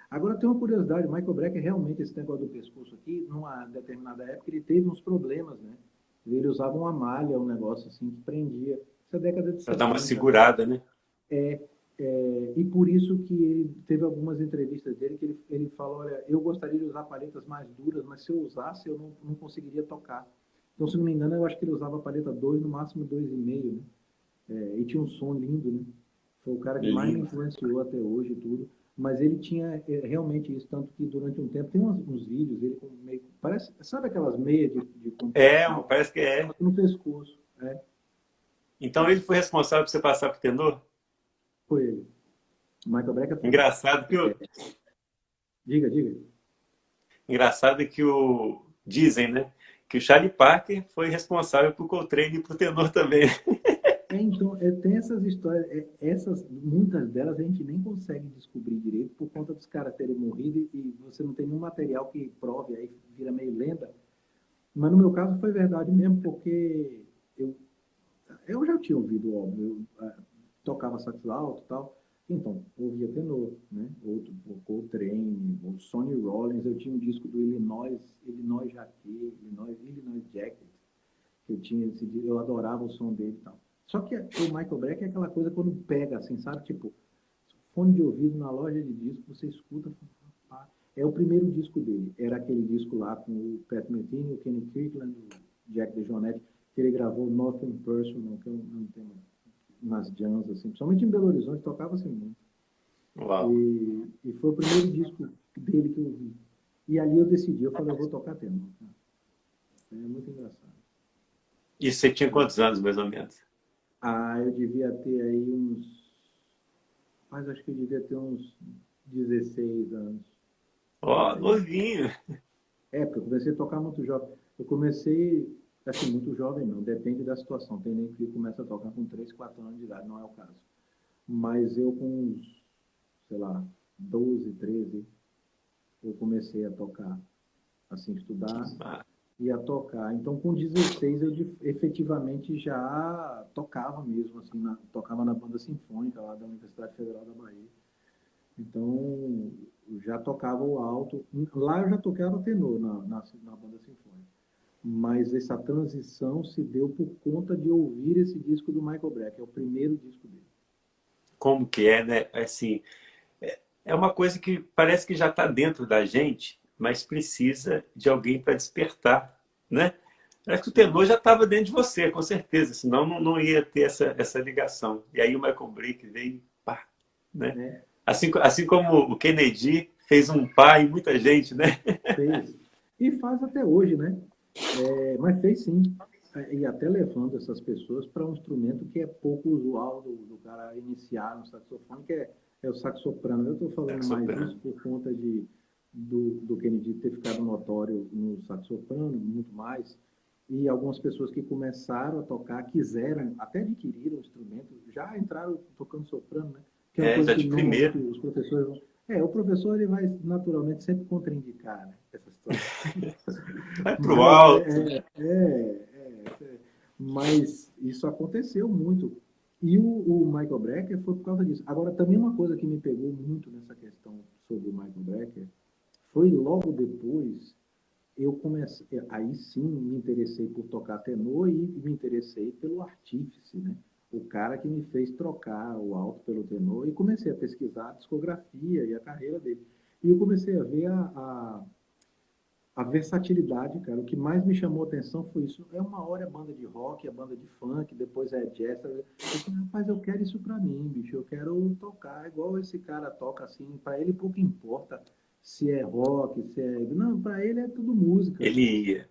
Agora tem uma curiosidade, o Michael Brecker realmente, esse negócio do pescoço aqui, numa determinada época, ele teve uns problemas, né? Ele usava uma malha, um negócio assim, que prendia. Isso é década de Para dar uma 70, né? segurada, né? E por isso que ele teve algumas entrevistas dele que ele falou, olha, eu gostaria de usar palhetas mais duras, mas se eu usasse eu não conseguiria tocar. Então, se não me engano, eu acho que ele usava a palheta 2, no máximo 2,5, né? E tinha um som lindo, né? Foi o cara que mais me Lindo. influenciou até hoje e tudo. Mas ele tinha realmente isso, tanto que durante um tempo, tem uns vídeos, ele com meio, parece, sabe aquelas meias de É, compressão? parece que é. Só que no pescoço, Então ele foi responsável por você passar pro tenor? foi ele. O Michael Brecker foi. Engraçado que o, Diga, diga. engraçado que o dizem, né, que o Charlie Parker foi responsável por Coltrane e pro tenor também. Então, tem essas histórias, muitas delas a gente nem consegue descobrir direito por conta dos caras terem morrido e você não tem nenhum material que prove, aí vira meio lenda. Mas no meu caso foi verdade mesmo, porque eu, eu já tinha ouvido, óbvio, tocava sax alto e tal, então ouvia tenor, né? Outro, o Coltrane, o Sonny Rollins, eu tinha um disco do Illinois Jacquet, Illinois Jacket, que eu tinha esse disco, eu adorava o som dele e tal. Só que o Michael Brecker é aquela coisa quando pega, assim, sabe? Tipo, fone de ouvido na loja de disco, você escuta, é o primeiro disco dele. Era aquele disco lá com o Pat Metheny, o Kenny Kirkland, o Jack DeJohnette, que ele gravou Nothing Personal, que é um tema nas jams, assim, principalmente em Belo Horizonte, tocava-se muito. Uau. E foi o primeiro disco dele que eu vi. E ali eu decidi, eu falei, eu vou tocar tenor. É muito engraçado. E você tinha quantos anos, mais ou menos? Eu devia ter aí mas acho que eu devia ter uns 16 anos. Ó, Por aí. novinho. Porque eu comecei a tocar muito jovem. Eu comecei, assim, muito jovem não, depende da situação. Tem nem que começa a tocar com 3, 4 anos de idade, não é o caso. Mas eu com uns, sei lá, 12, 13, eu comecei a tocar, assim, Que estudar massa. e a tocar. Então, com 16, eu efetivamente já tocava mesmo, assim, tocava na banda sinfônica lá da Universidade Federal da Bahia. Então, eu já tocava o alto. Lá eu já tocava tenor na banda sinfônica. Mas essa transição se deu por conta de ouvir esse disco do Michael Brecker, é o primeiro disco dele. Como que é, né? Assim, é uma coisa que parece que já está dentro da gente, mas precisa de alguém para despertar, né? Parece que o tenor já estava dentro de você, com certeza, senão não ia ter essa ligação. E aí o Michael Brecker veio, pá, né? Né? Assim como o Kennedy fez um pá em muita gente, né? Fez. E faz até hoje, né? Mas fez sim. E até levando essas pessoas para um instrumento que é pouco usual do cara iniciar no saxofone, que é o sax soprano. Eu estou falando Sax mais isso soprano. por conta do Kennedy ter ficado notório no sax soprano, muito mais. E algumas pessoas que começaram a tocar, quiseram, até adquiriram o instrumento, já entraram tocando soprano, né? Que é uma É, coisa já que de normalmente primeiro. os professores vão... O professor ele vai naturalmente sempre contraindicar, né, essa situação. Vai pro Mas, alto. mas isso aconteceu muito. E o Michael Brecker foi por causa disso. Agora, também uma coisa que me pegou muito nessa questão sobre o Michael Brecker foi logo depois eu comecei, aí sim me interessei por tocar tenor e me interessei pelo artífice, né? O cara que me fez trocar o alto pelo tenor e comecei a pesquisar a discografia e a carreira dele. E eu comecei a ver a versatilidade, cara. O que mais me chamou a atenção foi isso. É uma hora é banda de rock, é banda de funk, depois é jazz. Eu falei, rapaz, eu quero isso pra mim, bicho. Eu quero tocar igual esse cara toca, assim. Pra ele pouco importa se é rock, se é... Não, pra ele é tudo música. Ele ia.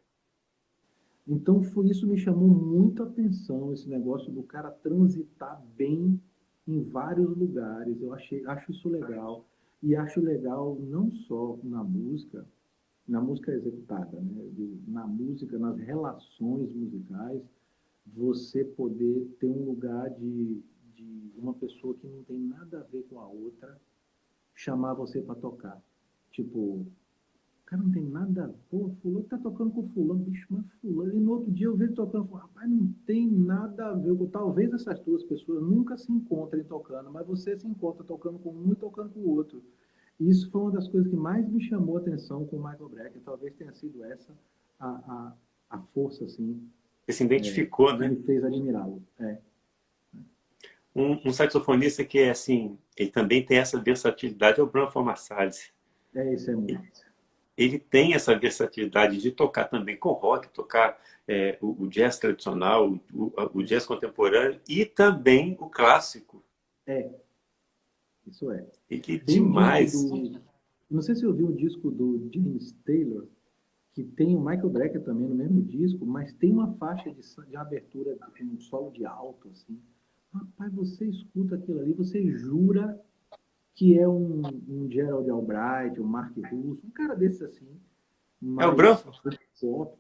Então, foi isso que me chamou muita atenção, esse negócio do cara transitar bem em vários lugares. Acho isso legal. E acho legal não só na música executada, né? Na música, nas relações musicais, você poder ter um lugar de uma pessoa que não tem nada a ver com a outra chamar você para tocar. Tipo, cara, não tem nada a ver. Pô, fulano tá tocando com fulano, bicho, mas fulano. E no outro dia eu vejo tocando, rapaz, não tem nada a ver com... Talvez essas duas pessoas nunca se encontrem tocando, mas você se encontra tocando com um e tocando com o outro. E isso foi uma das coisas que mais me chamou a atenção com o Michael Brecker. Talvez tenha sido essa a, a, a força, assim, Você se identificou, que né? me fez admirá-lo. Um saxofonista que é assim, ele também tem essa versatilidade é o Branford Marsalis. Isso é muito. Ele tem essa versatilidade de tocar também com rock, tocar o jazz tradicional, o jazz contemporâneo e também o clássico. É, isso é. Ele é Tem um disco demais. do... Não sei se você ouviu o disco do James Taylor, que tem o Michael Brecker também no mesmo disco, mas tem uma faixa de abertura com um solo de alto, assim. Rapaz, você escuta aquilo ali, você jura que é um Gerald Albright, um Mark Russo, um cara desse assim, É o mas Branford?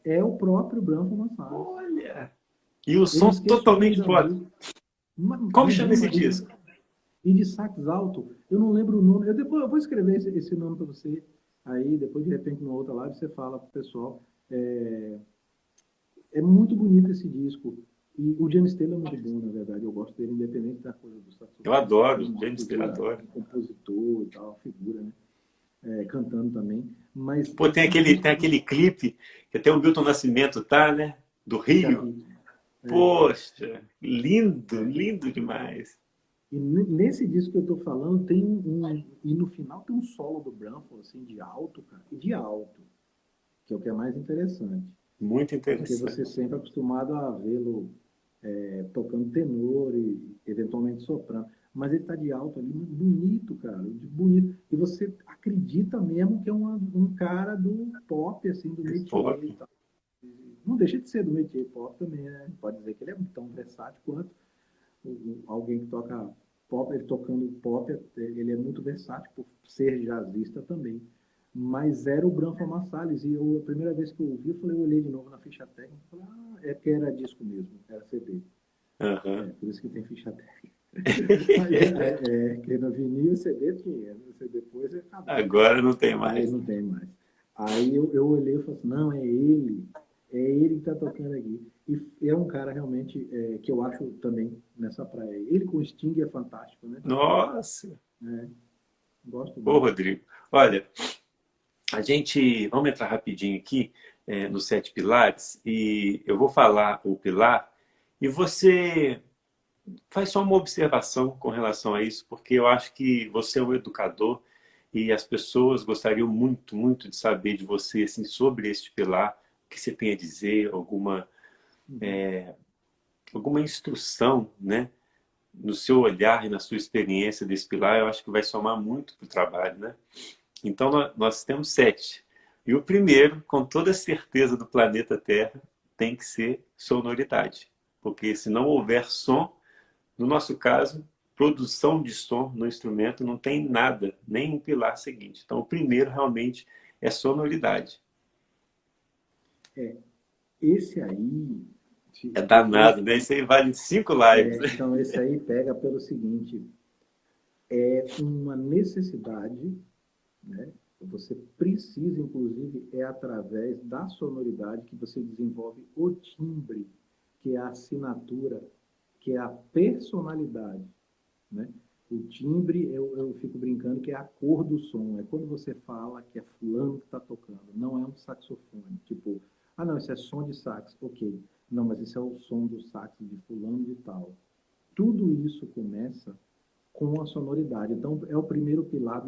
é o próprio Branco Gonçalves. Olha! E o Eu som esqueço o nome totalmente da fora. música, Como mas chama esse demais. disco? E de sax alto, eu não lembro o nome. Depois eu vou escrever esse nome para você. Aí, depois, de repente, numa outra live, você fala para o pessoal. É muito bonito esse disco. E o James Taylor é muito bom, na verdade. Eu gosto dele, independente da coisa do Eu saxofone. Ele tem adoro, uma James Taylor figura, adoro. um compositor e tal, figura, né? Cantando também. Mas Pô, tem esse aquele, tem disco aquele clipe que até o Milton Nascimento tá, né? Do já Rio. vi. É, Poxa, lindo, lindo demais. e nesse disco que eu estou falando, tem e no final tem um solo do Branco, assim, de alto, cara. E de alto, que é o que é mais interessante. Muito Porque você interessante. sempre é acostumado a vê-lo tocando tenor e eventualmente soprano. Mas ele está de alto ali, muito bonito, cara, de bonito. E você acredita mesmo que é um cara do pop, assim, do Pop. métier e tal. Não deixa de ser do métier pop também, né? Pode dizer que ele é tão versátil quanto alguém que toca pop, ele tocando pop, ele é muito versátil por ser jazzista também. Mas era o Branco Marsalis, e a primeira vez que eu ouvi, eu olhei de novo na ficha técnica, falei, é que era disco mesmo, era CD. Aham. Por isso que tem ficha técnica. Mas que no vinil CD tinha, você depois acabou. Agora não tem Aí mais. não tem mais. Aí eu olhei e falei assim, não, é ele que está tocando aqui. E é um cara realmente que eu acho também nessa praia. Ele com o Sting é fantástico, né? Nossa! Gosto Ô, muito. Rodrigo, olha, vamos entrar rapidinho aqui nos 7 pilares e eu vou falar o pilar e você faz só uma observação com relação a isso, porque eu acho que você é um educador e as pessoas gostariam muito, muito de saber de você assim, sobre este pilar, o que você tem a dizer, Uhum. alguma instrução, né? No seu olhar e na sua experiência desse pilar, eu acho que vai somar muito para o trabalho, né? Então, nós temos 7. E o primeiro, com toda a certeza do planeta Terra, tem que ser sonoridade. Porque se não houver som, no nosso caso, produção de som no instrumento não tem nada, nem um pilar seguinte. Então, o primeiro realmente é sonoridade. É, esse aí, É esse, danado, né? Isso aí vale 5 lives. então esse aí pega pelo seguinte, é uma necessidade, né? Você precisa, inclusive, é através da sonoridade que você desenvolve o timbre, que é a assinatura, que é a personalidade, né? O timbre, eu fico brincando que é a cor do som. É quando você fala que é fulano que está tocando, não é um saxofone. Tipo, ah, não, isso é som de sax. Ok. Não, mas isso é o som do sax de fulano de tal. Tudo isso começa com a sonoridade. Então, é o primeiro pilar.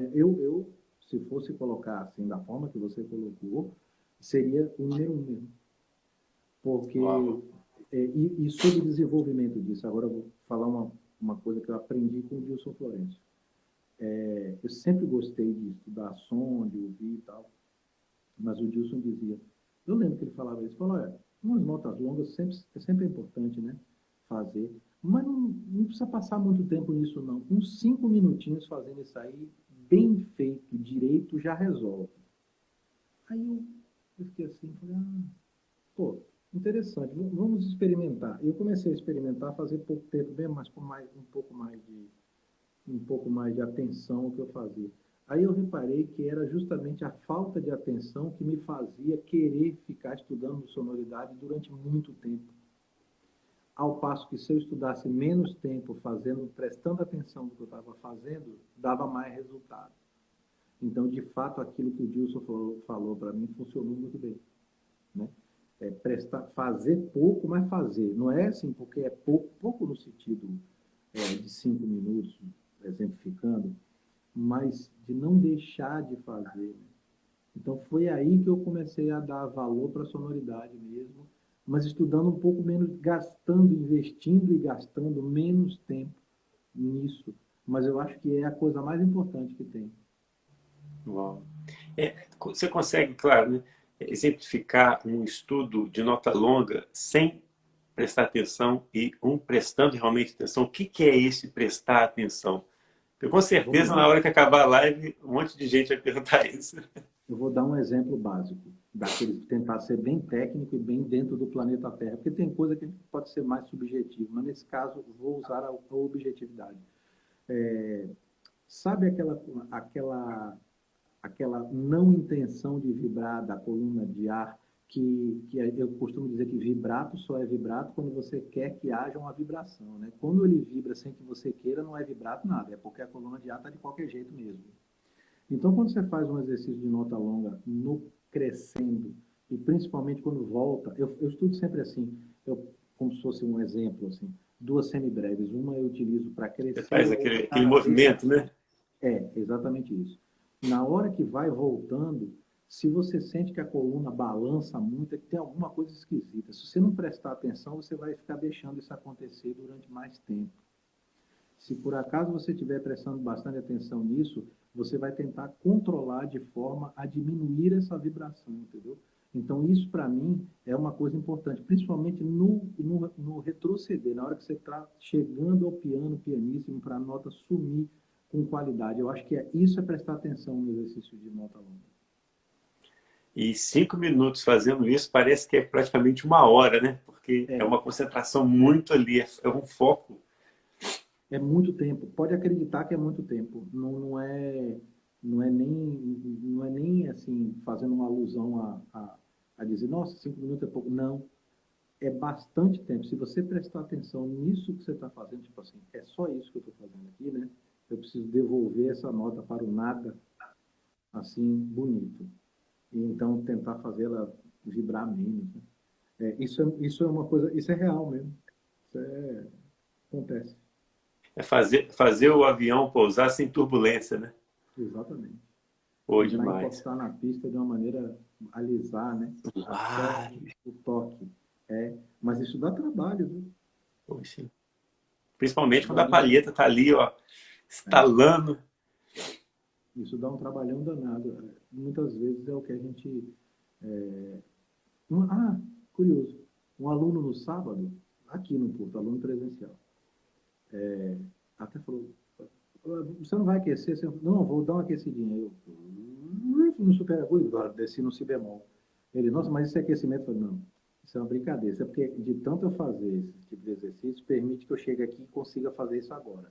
Se fosse colocar assim, da forma que você colocou, seria o número um mesmo. Porque, Uau. e sobre o desenvolvimento disso, agora eu vou falar uma coisa que eu aprendi com o Wilson Florencio. Eu sempre gostei de estudar som, de ouvir e tal, mas o Dilson dizia, eu lembro que ele falava isso, falou, olha, umas notas longas sempre é importante, né, fazer, mas não precisa passar muito tempo nisso não, uns 5 minutinhos fazendo isso aí, bem feito, direito, já resolve. Aí eu fiquei assim, falei, pô, interessante, vamos experimentar. Eu comecei a experimentar, fazer pouco tempo, bem, mas com um pouco mais de atenção que eu fazia. Aí eu reparei que era justamente a falta de atenção que me fazia querer ficar estudando sonoridade durante muito tempo. Ao passo que se eu estudasse menos tempo fazendo, prestando atenção no que eu estava fazendo, dava mais resultado. Então, de fato, aquilo que o Dilson falou para mim funcionou muito bem. Né? Fazer pouco, mas fazer. Não é assim, porque é pouco, pouco no sentido de 5 minutos, exemplificando, mas de não deixar de fazer. Então foi aí que eu comecei a dar valor para a sonoridade mesmo, mas estudando um pouco menos, gastando, investindo e gastando menos tempo nisso. Mas eu acho que é a coisa mais importante que tem. Uau. Você consegue, claro, né, exemplificar um estudo de nota longa sem prestar atenção e um prestando realmente atenção? O que que é esse prestar atenção? Eu, com Vamos certeza, na lá. hora que acabar a live, um monte de gente vai perguntar isso. Eu vou dar um exemplo básico, daqueles tentar ser bem técnico e bem dentro do planeta Terra, porque tem coisa que pode ser mais subjetivo, mas nesse caso vou usar a objetividade. É, sabe aquela não intenção de vibrar da coluna de ar, que eu costumo dizer que vibrato só é vibrato quando você quer que haja uma vibração, né? Quando ele vibra sem que você queira, não é vibrato nada, é porque a coluna de ar está de qualquer jeito mesmo. Então, quando você faz um exercício de nota longa no crescendo, e principalmente quando volta, eu estudo sempre assim, como se fosse um exemplo, assim, duas semibreves. Uma eu utilizo para Você crescer, faz a outra aquele cada vez movimento, mais. né? Exatamente isso. Na hora que vai voltando, se você sente que a coluna balança muito, é que tem alguma coisa esquisita. Se você não prestar atenção, você vai ficar deixando isso acontecer durante mais tempo. Se por acaso você estiver prestando bastante atenção nisso, você vai tentar controlar de forma a diminuir essa vibração, entendeu? Então, isso para mim é uma coisa importante, principalmente no retroceder, na hora que você está chegando ao piano pianíssimo para a nota sumir com qualidade. Eu acho que isso é prestar atenção no exercício de nota longa. E 5 minutos fazendo isso parece que é praticamente uma hora, né? Porque é É, uma concentração muito ali, é um foco. é muito tempo. Pode acreditar que é muito tempo. Não é nem assim fazendo uma alusão a dizer, nossa, 5 minutos é pouco. Não, é bastante tempo. Se você prestar atenção nisso que você está fazendo, tipo assim, é só isso que eu estou fazendo aqui, né? eu preciso devolver essa nota para o nada, assim, bonito. E então tentar fazê-la vibrar menos, né? Isso é uma coisa, isso é real mesmo. Acontece. É fazer o avião pousar sem turbulência, né? Exatamente. Pô, Tentar demais. encostar na pista de uma maneira alisar, né? Até Ah, o toque. Mas isso dá trabalho, viu? poxa. Principalmente quando Dá a muito. palheta tá ali, ó, É, estalando. isso dá um trabalhão danado. Muitas vezes é o que a gente. Ah, curioso. Um aluno no sábado, aqui no Porto, aluno presencial, até falou: você não vai aquecer? Não, vou dar uma aquecidinha. Eu no super agudo, desci no si bemol. Ele, nossa, mas isso é aquecimento? Eu falei, não, isso é uma brincadeira. Isso é porque de tanto eu fazer esse tipo de exercício, permite que eu chegue aqui e consiga fazer isso agora.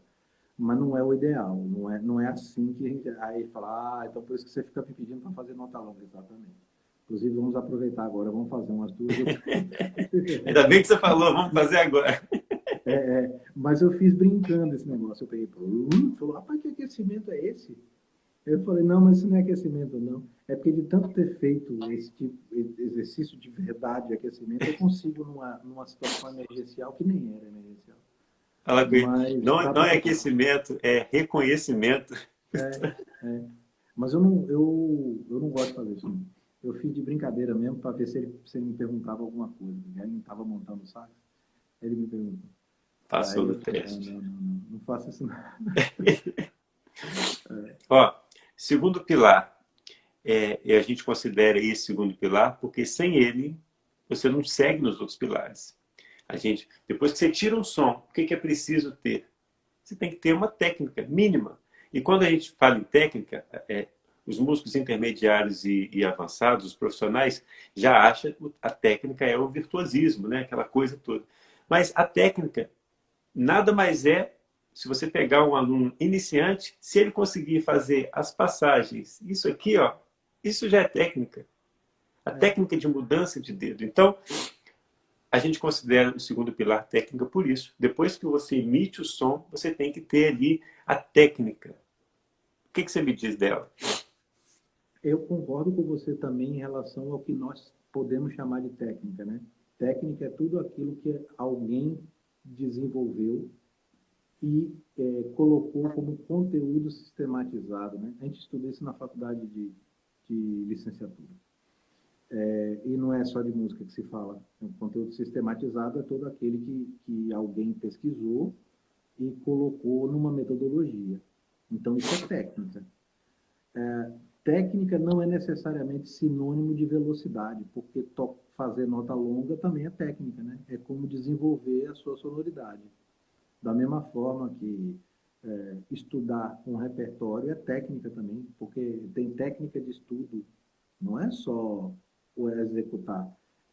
Mas não é o ideal, não é assim que a gente. Aí ele fala, então por isso que você fica me pedindo para fazer nota longa, exatamente. Inclusive, vamos aproveitar agora, vamos fazer umas duas ou três. Ainda bem que você falou, vamos fazer agora. Mas eu fiz brincando esse negócio. Eu peguei, falou, rapaz, que aquecimento é esse? Eu falei, não, mas isso não é aquecimento, não. É porque de tanto ter feito esse tipo de exercício de verdade de aquecimento, eu consigo numa situação emergencial que nem era emergencial. Fala com ele. Mas Não, dá não para é fazer. aquecimento, é reconhecimento. É, é. Mas eu não gosto de fazer isso, não. Eu fiz de brincadeira mesmo para ver se ele me perguntava alguma coisa. Aí ele estava montando o saco, ele me perguntou. Passou Aí no eu falei, não, teste. não, não, não, não faça isso não. Ó, segundo pilar, e a gente considera esse segundo pilar porque sem ele você não segue nos outros pilares. Depois que você tira um som, o que é preciso ter? Você tem que ter uma técnica mínima. E quando a gente fala em técnica, os músicos intermediários e avançados, os profissionais, já acham que a técnica é o virtuosismo, né? Aquela coisa toda. Mas a técnica nada mais é, se você pegar um aluno iniciante, se ele conseguir fazer as passagens, isso aqui, ó, isso já é técnica. A É, técnica de mudança de dedo. Então, a gente considera o segundo pilar técnica por isso. Depois que você emite o som, você tem que ter ali a técnica. O que você me diz dela? eu concordo com você também em relação ao que nós podemos chamar de técnica, né? Técnica é tudo aquilo que alguém desenvolveu e colocou como conteúdo sistematizado, né? A gente estuda isso na faculdade de licenciatura. E não é só de música que se fala. O conteúdo sistematizado é todo aquele que alguém pesquisou e colocou numa metodologia. Então, isso é técnica. Técnica não é necessariamente sinônimo de velocidade, porque fazer nota longa também é técnica, né? É como desenvolver a sua sonoridade. Da mesma forma que estudar um repertório é técnica também, porque tem técnica de estudo, não é só o executar.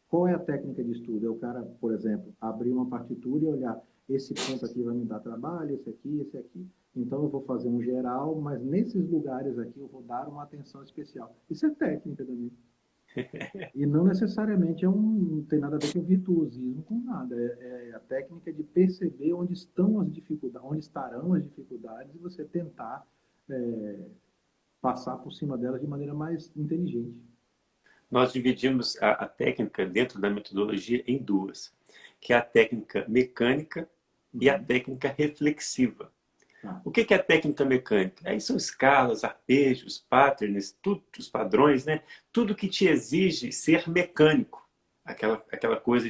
Qual é a técnica de estudo? É o cara, por exemplo, abrir uma partitura e olhar, esse ponto aqui vai me dar trabalho, esse aqui, esse aqui. Então eu vou fazer um geral, mas nesses lugares aqui eu vou dar uma atenção especial. Isso é técnica também. E não necessariamente não tem nada a ver com virtuosismo, com nada. É a técnica de perceber onde estão as dificuldades, onde estarão as dificuldades e você tentar é, passar por cima delas de maneira mais inteligente. Nós dividimos a técnica dentro da metodologia em duas, que é a técnica mecânica e a Uhum. técnica reflexiva. Tá. O que é a técnica mecânica? Aí são escalas, arpejos, patterns, tudo, os padrões, né? Tudo que te exige ser mecânico. Aquela coisa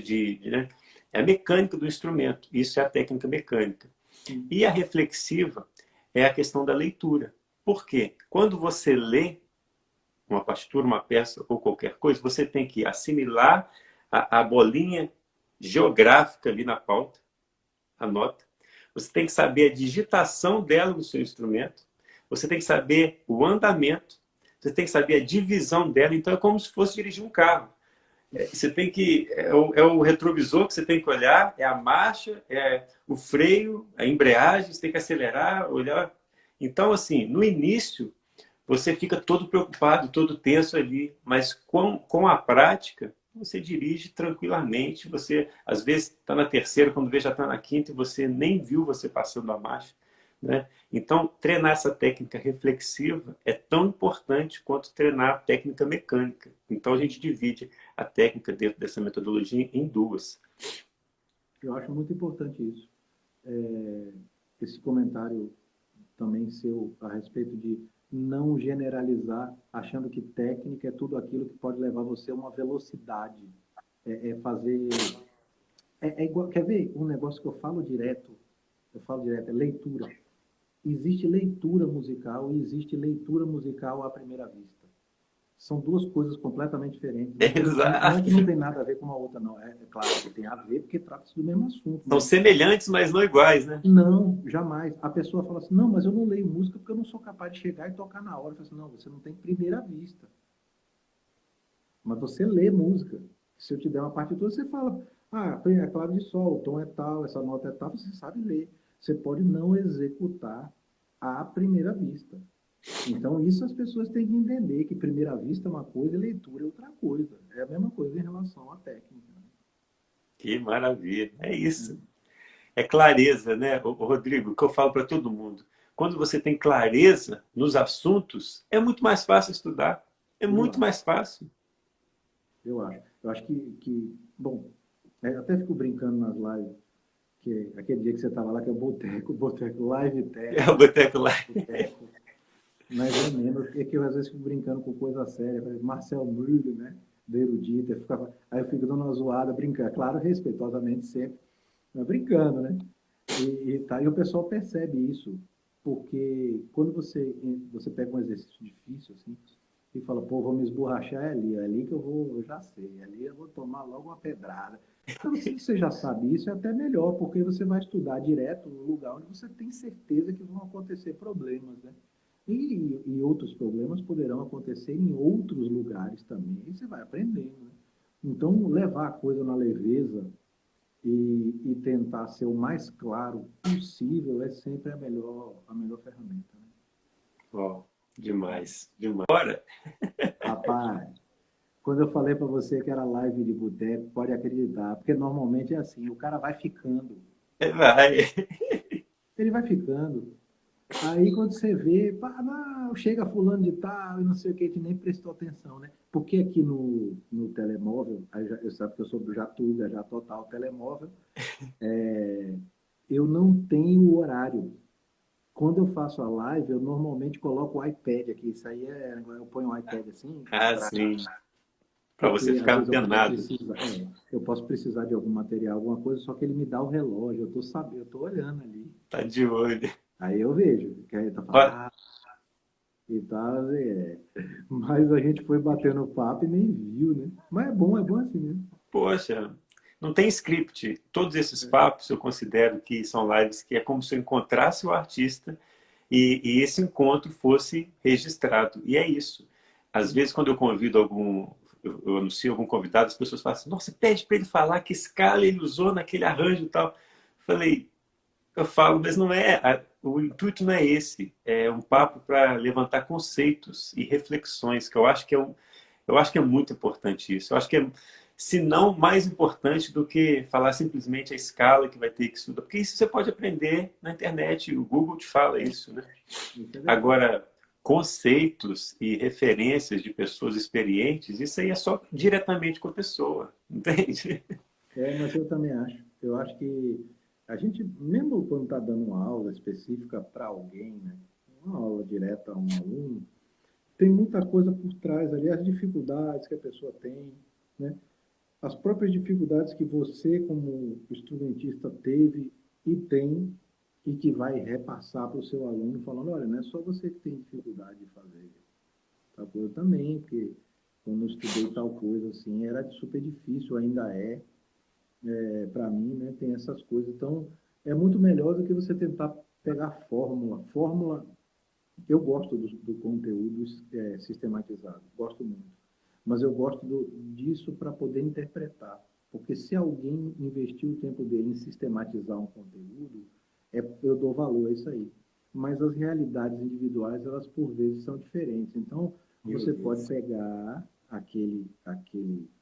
né? É a mecânica do instrumento. Isso é a técnica mecânica. Sim. E a reflexiva é a questão da leitura. Por quê? Quando você lê uma partitura, uma peça ou qualquer coisa, você tem que assimilar a bolinha geográfica ali na pauta, a nota. Você tem que saber a digitação dela no seu instrumento. Você tem que saber o andamento. Você tem que saber a divisão dela. Então é como se fosse dirigir um carro. Você tem que é o retrovisor que você tem que olhar, é a marcha, é o freio, a embreagem. Você tem que acelerar, olhar. Então assim, no início você fica todo preocupado, todo tenso ali, mas com a prática, você dirige tranquilamente. Você, às vezes, está na terceira, quando vê, já está na quinta e você nem viu você passando a marcha. né? Então, treinar essa técnica reflexiva é tão importante quanto treinar a técnica mecânica. Então, a gente divide a técnica dentro dessa metodologia em duas. Eu acho muito importante isso. É, esse comentário também seu a respeito de não generalizar, achando que técnica é tudo aquilo que pode levar você a uma velocidade. É fazer. É igual, quer ver um negócio que eu falo direto, é leitura. Existe leitura musical e existe leitura musical à primeira vista. São duas coisas completamente diferentes. Não é que não Exato. tem nada a ver com uma outra, não. É claro que tem a ver porque trata-se do mesmo assunto, São mas semelhantes, mas não iguais, né? não, jamais. A pessoa fala assim, não, mas eu não leio música porque eu não sou capaz de chegar e tocar na hora. Eu falo assim, não, você não tem primeira vista. Mas você lê música. Se eu te der uma partitura, você fala, ah, é claro de sol, o tom é tal, essa nota é tal, você sabe ler. Você pode não executar à primeira vista. Então, isso as pessoas têm que entender, que primeira vista é uma coisa e leitura é outra coisa. É a mesma coisa em relação à técnica. Que maravilha. É isso. É clareza, né, Rodrigo, que eu falo para todo mundo. Quando você tem clareza nos assuntos, é muito mais fácil estudar. É Eu muito acho, mais fácil. eu acho. Eu acho bom, até fico brincando nas lives, que aquele dia que você estava lá, que é o Boteco, Live É Teco, o Boteco lá. Boteco, mais ou menos, é que eu às vezes fico brincando com coisa séria, por exemplo, Marcel Müller, né, do Erudito, aí eu fico dando uma zoada, brincando, claro, respeitosamente sempre, mas brincando, né? E o pessoal percebe isso, porque quando você pega um exercício difícil, assim, e fala, pô, vou me esborrachar é ali que eu já sei, ali eu vou tomar logo uma pedrada. Então, se você já sabe isso, é até melhor, porque você vai estudar direto no lugar onde você tem certeza que vão acontecer problemas, né? E outros problemas poderão acontecer em outros lugares também, e você vai aprendendo, né? Então, levar a coisa na leveza e tentar ser o mais claro possível é sempre a melhor ferramenta. Né? Ó, demais, demais. Agora, Rapaz, quando eu falei para você que era live de boteco, pode acreditar, porque normalmente é assim, o cara vai ficando, vai. ele vai ficando. Aí quando você vê, pá, não, chega fulano de tal e não sei o que, a gente nem prestou atenção, né? Porque aqui no telemóvel, eu sabe que eu sou do Jatuga, já total telemóvel, eu não tenho horário. Quando eu faço a live, eu normalmente coloco o iPad aqui. Isso aí eu ponho o iPad assim, Ah, pra, sim. Para você porque às ficar vezes antenado. eu posso precisar de algum material, alguma coisa, só que ele me dá o relógio, eu tô olhando ali. Tá de olho. Aí eu vejo, que aí tá Ó, falando, e tal, mas a gente foi batendo papo e nem viu, né? Mas é bom assim mesmo. poxa, não tem script. Todos esses papos eu considero que são lives que é como se eu encontrasse o artista e esse encontro fosse registrado. E é isso. Às vezes, quando eu convido algum, eu anuncio algum convidado, as pessoas falam assim, nossa, pede para ele falar que escala ele usou naquele arranjo e tal. Falei, eu falo, mas não é, o intuito não é esse. É um papo para levantar conceitos e reflexões, que eu acho que eu acho que é muito importante isso. Eu acho que é, se não mais importante do que falar simplesmente a escala que vai ter que estudar, porque isso você pode aprender na internet, o Google te fala isso, né? Isso é verdade. Agora, conceitos e referências de pessoas experientes, isso aí é só diretamente com a pessoa, entende? Mas eu também acho. Eu acho que a gente, mesmo quando está dando uma aula específica para alguém, né, uma aula direta a um aluno, tem muita coisa por trás ali, as dificuldades que a pessoa tem, né, as próprias dificuldades que você, como instrumentista, teve e tem, e que vai repassar para o seu aluno, falando, olha, não é só você que tem dificuldade de fazer tal coisa também, porque quando eu estudei tal coisa assim, era super difícil, ainda para mim, né, tem essas coisas. Então, é muito melhor do que você tentar pegar fórmula. Fórmula, eu gosto do conteúdo sistematizado, gosto muito. Mas eu gosto disso para poder interpretar. Porque se alguém investiu o tempo dele em sistematizar um conteúdo, eu dou valor a isso aí. Mas as realidades individuais, elas por vezes são diferentes. Então, Meu você pode Deus. pegar aquele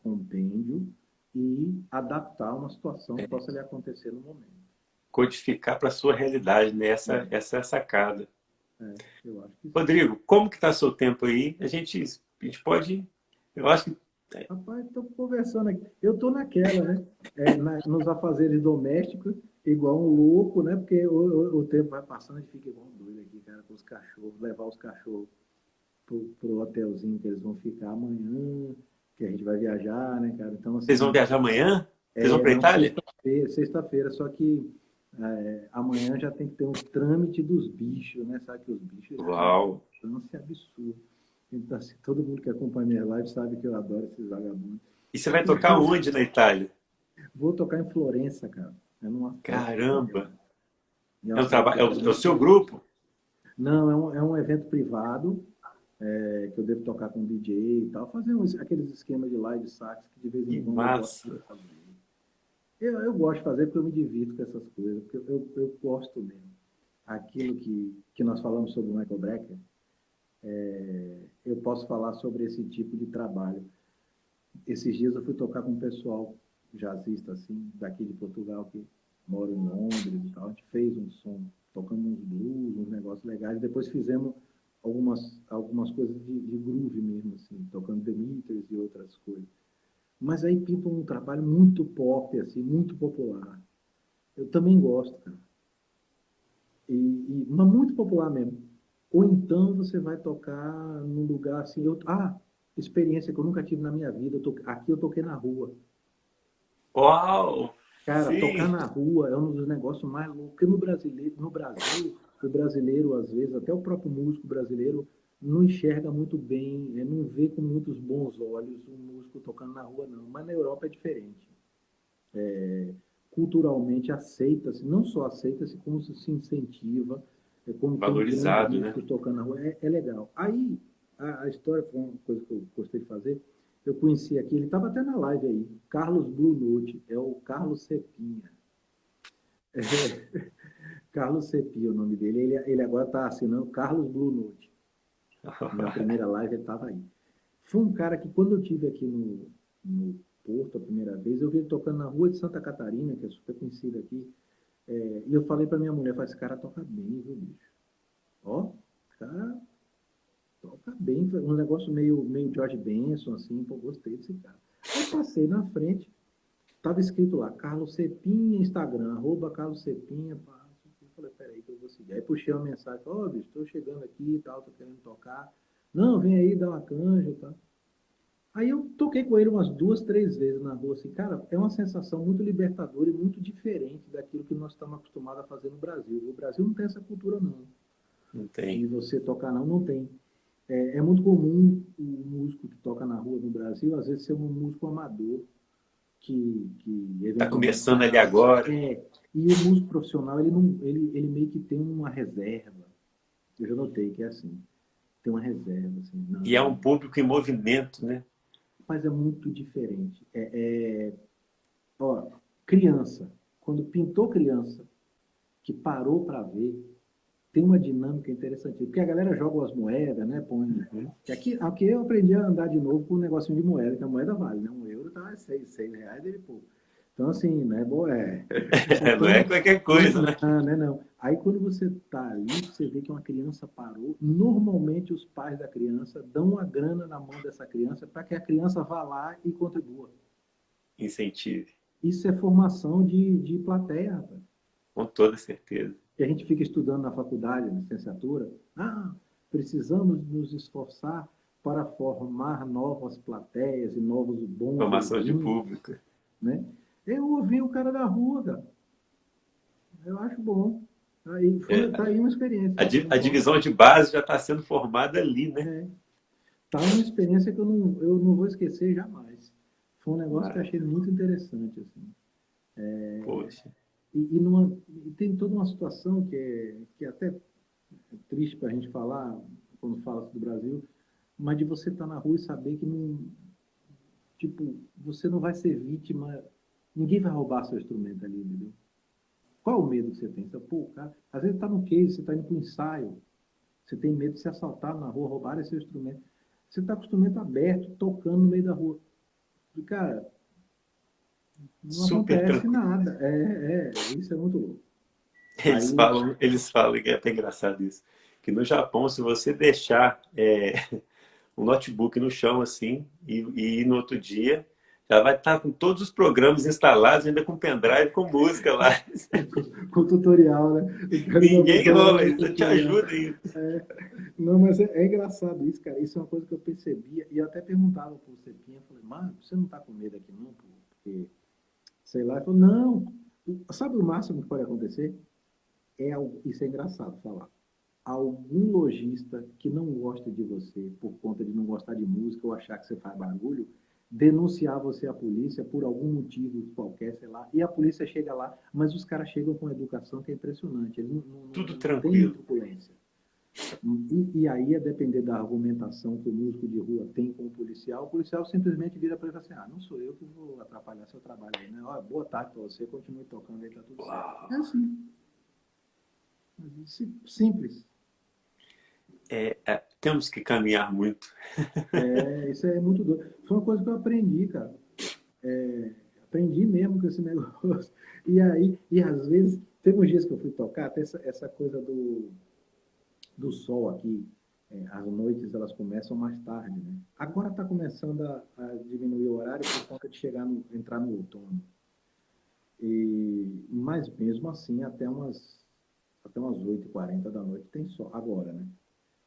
compêndio e adaptar uma situação que possa lhe acontecer no momento. codificar para a sua realidade, né? Essa é a sacada. Eu acho que sim. Rodrigo, como que está seu tempo aí? A gente pode... Eu acho que... Rapaz, estou conversando aqui. Eu estou naquela, né? Nos afazeres domésticos, igual um louco, né? Porque o tempo vai passando e fica igual um doido aqui, cara, com os cachorros, levar os cachorros pro hotelzinho que eles vão ficar amanhã, que a gente vai viajar, né, cara? Então, Vocês vão assim, viajar amanhã? Vocês vão para a não, Itália? sexta-feira, só que amanhã já tem que ter um trâmite dos bichos, né? Sabe que os bichos Uau! não se absurdo. Então, assim, todo mundo que acompanha minha live sabe que eu adoro esses vagabundos. E você vai tocar onde na Itália? Vou tocar em Florença, cara. É numa festa. Caramba! É É um trabalho, é o seu grupo? Não, é um evento privado, que eu devo tocar com DJ e tal, fazer aqueles esquemas de live sax que de vez Que em quando eu gosto massa! de fazer. Eu gosto de fazer porque eu me divirto com essas coisas, porque eu gosto mesmo. Aquilo que nós falamos sobre o Michael Brecker, eu posso falar sobre esse tipo de trabalho. Esses dias eu fui tocar com um pessoal jazzista, assim, daqui de Portugal, que mora em Londres e tal. A gente fez um som, tocando uns blues, uns negócios legais. Depois fizemos algumas coisas de groove mesmo, assim, tocando The Meters e outras coisas. Mas aí pinta um trabalho muito pop, assim, muito popular. Eu também gosto, cara. Mas muito popular mesmo. Ou então você vai tocar num lugar assim. Experiência que eu nunca tive na minha vida. Aqui eu toquei na rua. Uau! Cara, tocar Sim! na rua é um dos negócios mais loucos. Porque no Brasil, o brasileiro, às vezes, até o próprio músico brasileiro, não enxerga muito bem, não vê com muitos bons olhos um músico tocando na rua, não. Mas na Europa é diferente. Culturalmente aceita-se, não só aceita-se, como se incentiva, como tem grandes Valorizado, né? músicos tocando na rua, é legal. Aí, a história foi uma coisa que eu gostei de fazer, eu conheci aqui, ele estava até na live aí, Carlos Blue Note, é o Carlos Cepinha. Carlos Cepinha é o nome dele, ele agora está assinando Carlos Blue Note. Na primeira live ele estava aí. Foi um cara que quando eu tive aqui no Porto a primeira vez, eu vi ele tocando na rua de Santa Catarina, que é super conhecida aqui, e eu falei para minha mulher, esse cara toca bem, viu, bicho? Ó, o cara toca bem, um negócio meio George Benson, assim, pô, gostei desse cara. Aí passei na frente, tava escrito lá, Carlos Cepinha, Instagram, @Carlos Cepinha, pá. Eu falei, peraí que eu vou seguir. Aí puxei uma mensagem, bicho, tô chegando aqui e tal, tô querendo tocar. Não, vem aí, dá uma canja e tal. Aí eu toquei com ele umas 2, 3 vezes na rua, assim, cara, é uma sensação muito libertadora e muito diferente daquilo que nós estamos acostumados a fazer no Brasil. O Brasil não tem essa cultura, não. Não De tem. você tocar, não tem. É muito comum o músico que toca na rua no Brasil, às vezes, ser um músico amador, que Tá eventualmente começando vai ali na... agora. E o músico profissional, ele meio que tem uma reserva. Eu já notei que é assim. Tem uma reserva, assim. E é um Não, público em movimento, né? mas é muito diferente. Ó, criança. Quando pintou criança, que parou para ver, tem uma dinâmica interessante. Porque a galera joga as moedas, né? Põe... Uhum. Aqui eu aprendi a andar de novo com um negocinho de moeda, que a moeda vale, né? €1 tá R$ 6 ele pouco. Então, assim, né? Aí, Não é qualquer coisa, né? não. Aí, quando você tá ali, você vê que uma criança parou. Normalmente, os pais da criança dão uma grana na mão dessa criança para que a criança vá lá e contribua. Incentive. Isso é formação de plateia, rapaz. Com toda certeza. Que a gente fica estudando na faculdade, na licenciatura. Precisamos nos esforçar para formar novas plateias e novos bons Formação de ouvintes, público. né? Eu ouvi o cara da rua, cara. Eu acho bom. Tá aí uma experiência. A divisão de base já está sendo formada ali, né? Tá uma experiência que eu não vou esquecer jamais. Foi um negócio que eu achei muito interessante, assim. Poxa. E tem toda uma situação que é até triste para a gente falar, quando fala do Brasil, mas de você estar na rua e saber que não, tipo, você não vai ser vítima, ninguém vai roubar seu instrumento ali, entendeu? Qual o medo que você tem? Pô, cara, às vezes está no case, você está indo para um ensaio, você tem medo de se assaltar na rua, roubarem seu instrumento. Você está com o instrumento aberto, tocando no meio da rua. E, cara, não Super acontece tranquilo. nada. Isso é muito louco. Aí, Eles falam que é até engraçado isso, que no Japão, se você deixar um notebook no chão assim e ir no outro dia, já vai estar com todos os programas instalados, ainda com pendrive, com música lá. com tutorial, né? O cara ainda Ninguém botou lá enrola, no isso te tutorial. ajuda aí. É, não, mas é engraçado isso, cara. Isso é uma coisa que eu percebia. E eu até perguntava pro Cepinha, falei, mano, você não tá com medo aqui não? Porque, sei lá. Ele falou, não. Sabe o máximo que pode acontecer? Isso é engraçado falar. Algum lojista que não gosta de você por conta de não gostar de música ou achar que você faz barulho, denunciar você à polícia por algum motivo qualquer, sei lá, e a polícia chega lá, mas os caras chegam com educação que é impressionante, eles Tudo não têm tranquilo. truculência. E aí, a depender da argumentação que o músico de rua tem com o policial simplesmente vira para ele e fala assim, não sou eu que vou atrapalhar seu trabalho aí, né? Olha, boa tarde para você, continue tocando aí, tá tudo certo. É Uau. assim, simples. Temos que caminhar muito. Isso é muito doido. Foi uma coisa que eu aprendi, cara. Aprendi mesmo com esse negócio. E aí, e às vezes, teve uns dias que eu fui tocar, até essa coisa do sol aqui, as noites elas começam mais tarde, né? Agora está começando a diminuir o horário por conta de entrar no outono. Mas mesmo assim, até umas 8h40 da noite tem sol. Agora, né?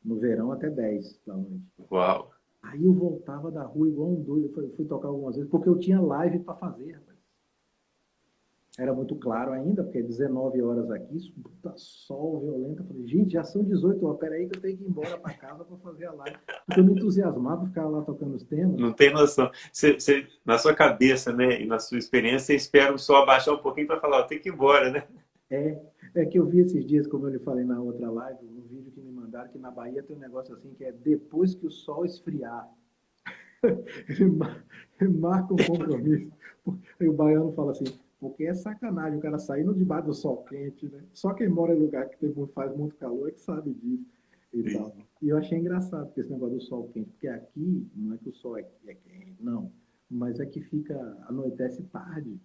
No verão até 10 da noite. Uau. Aí eu voltava da rua igual um doido. Eu fui tocar algumas vezes, porque eu tinha live para fazer, rapaz. Era muito claro ainda, porque é 19 horas aqui, puta sol violento. Eu falei, gente, já são 18 horas, peraí que eu tenho que ir embora para casa para fazer a live. Porque eu me entusiasmava, ficava lá tocando os temas. Não tem noção. Na sua cabeça, né, e na sua experiência, você espera o sol abaixar um pouquinho para falar, ó, tem que ir embora, né? É que eu vi esses dias, como eu lhe falei na outra live, um vídeo que me mandaram, que na Bahia tem um negócio assim, que é depois que o sol esfriar. Ele marca um compromisso. Aí o baiano fala assim, porque é sacanagem o cara saindo debaixo do sol quente, né? Só quem mora em lugar que faz muito calor é que sabe disso e tal. Sim. E eu achei engraçado esse negócio do sol quente, porque aqui não é que o sol é quente, não. Mas é que anoitece tarde.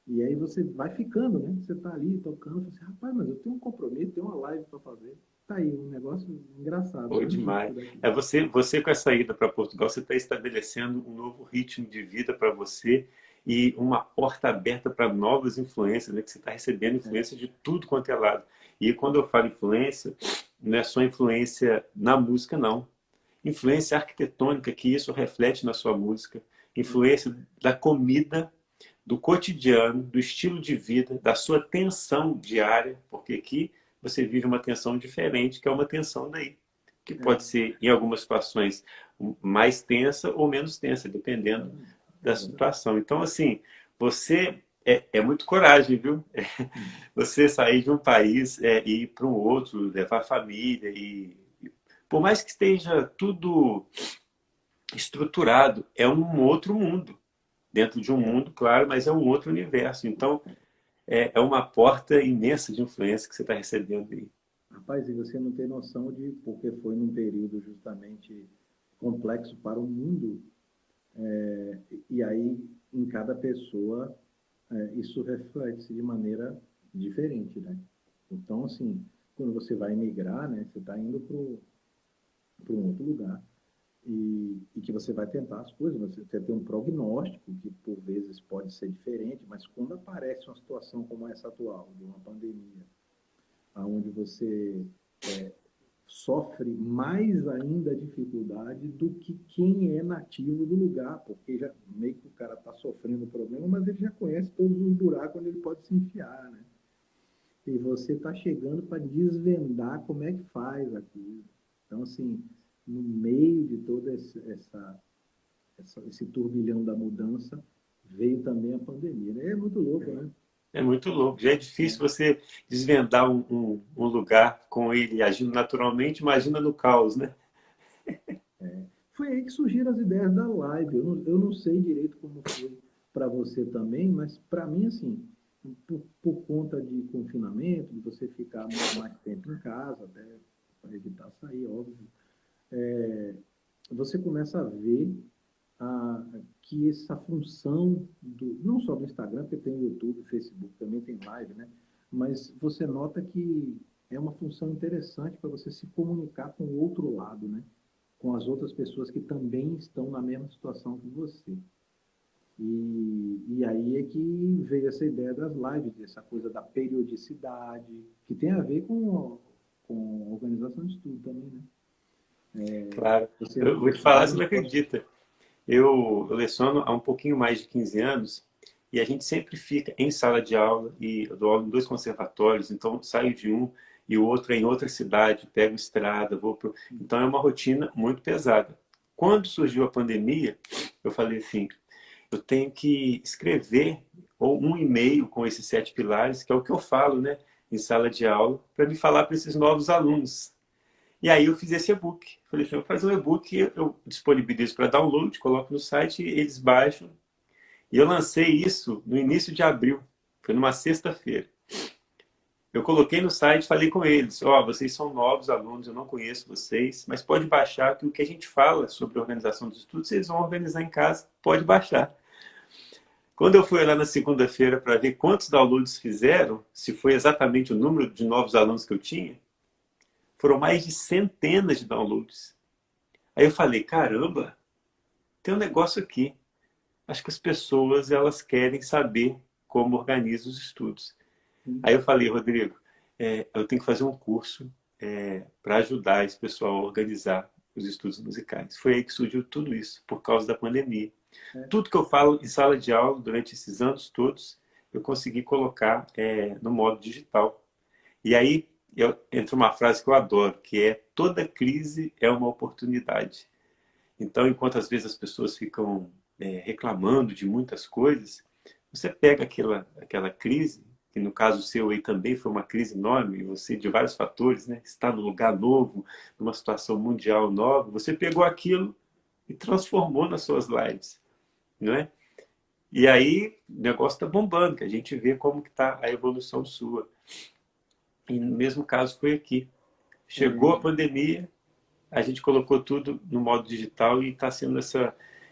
E aí você vai ficando, né? Você tá ali tocando, você, rapaz, mas eu tenho um compromisso, tenho uma live para fazer. Tá aí, um negócio engraçado, Pô, né? demais. Isso daqui. Você com essa ida para Portugal, você está estabelecendo um novo ritmo de vida para você e uma porta aberta para novas influências, né? Que você está recebendo influência de tudo quanto é lado. E quando eu falo influência, não é só influência na música, não. Influência arquitetônica, que isso reflete na sua música. Influência da comida, do cotidiano, do estilo de vida, da sua tensão diária, porque aqui você vive uma tensão diferente, que é uma tensão daí, que pode É, ser, em algumas situações, mais tensa ou menos tensa, dependendo exatamente. da Exatamente. situação. Então, assim, você é muito coragem, viu? Você sair de um país e ir para um outro, levar a família por mais que esteja tudo estruturado, é um outro mundo. Dentro de um É, mundo, claro, mas é um outro universo. Então, é uma porta imensa de influência que você está recebendo aí. rapaz, e você não tem noção de porque foi num período justamente complexo para o mundo, e aí em cada pessoa isso reflete-se de maneira diferente, né? Então, assim, quando você vai migrar, né, você está indo para um outro lugar e que você vai tentar as coisas, você tem um prognóstico que por vezes pode ser diferente, mas quando aparece uma situação como essa atual, de uma pandemia, onde você sofre mais ainda a dificuldade do que quem é nativo do lugar, porque já meio que o cara está sofrendo o problema, mas ele já conhece todos os buracos onde ele pode se enfiar, né? E você está chegando para desvendar como é que faz aquilo. Então, assim, no meio de todo esse turbilhão da mudança, veio também a pandemia. Né? É muito louco, né? É muito louco. Já é difícil você desvendar um lugar com ele agindo naturalmente, imagina no caos, né? Foi aí que surgiram as ideias da live. Eu não sei direito como foi para você também, mas para mim, assim, por conta de confinamento, de você ficar mais tempo em casa, até para evitar sair, óbvio, você começa a ver que essa função, não só do Instagram, porque tem YouTube, Facebook, também tem live, né? mas você nota que é uma função interessante para você se comunicar com o outro lado, né? Com as outras pessoas que também estão na mesma situação que você. E aí é que veio essa ideia das lives, essa coisa da periodicidade, que tem a ver com organização de estudo também, né? Claro. Eu vou te Você falar, vai você no não acredita. Eu leciono há um pouquinho mais de 15 anos e a gente sempre fica em sala de aula e eu dou aula em dois conservatórios, então saio de um e o outro é em outra cidade, pego estrada, vou pro... Então é uma rotina muito pesada. Quando surgiu a pandemia, eu falei assim, eu tenho que escrever ou um e-mail com esses 7 pilares, que é o que eu falo, né, em sala de aula, para me falar para esses novos alunos. E aí eu fiz esse e-book. Falei assim, eu vou fazer um e-book, eu disponibilizo para download, coloco no site, eles baixam. E eu lancei isso no início de abril. Foi numa sexta-feira. Eu coloquei no site, falei com eles, ó, vocês são novos alunos, eu não conheço vocês, mas pode baixar que o que a gente fala sobre organização dos estudos, vocês vão organizar em casa, pode baixar. Quando eu fui lá na segunda-feira para ver quantos downloads fizeram, se foi exatamente o número de novos alunos que eu tinha, foram mais de centenas de downloads. Aí eu falei, caramba, tem um negócio aqui. Acho que as pessoas elas querem saber como organiza os estudos. Aí eu falei, Rodrigo, eu tenho que fazer um curso para ajudar esse pessoal a organizar os estudos musicais. Foi aí que surgiu tudo isso, por causa da pandemia. Tudo que eu falo em sala de aula durante esses anos todos, eu consegui colocar no modo digital. E aí entra uma frase que eu adoro, que é toda crise é uma oportunidade. Então, enquanto às vezes as pessoas ficam reclamando de muitas coisas, você pega aquela crise, que no caso seu aí também foi uma crise enorme, e você, de vários fatores, né, está num lugar novo, numa situação mundial nova, você pegou aquilo e transformou nas suas lives, não é? E aí o negócio está bombando, que a gente vê como que está a evolução sua. E no mesmo caso foi aqui. Chegou a É, pandemia, a gente colocou tudo no modo digital e está sendo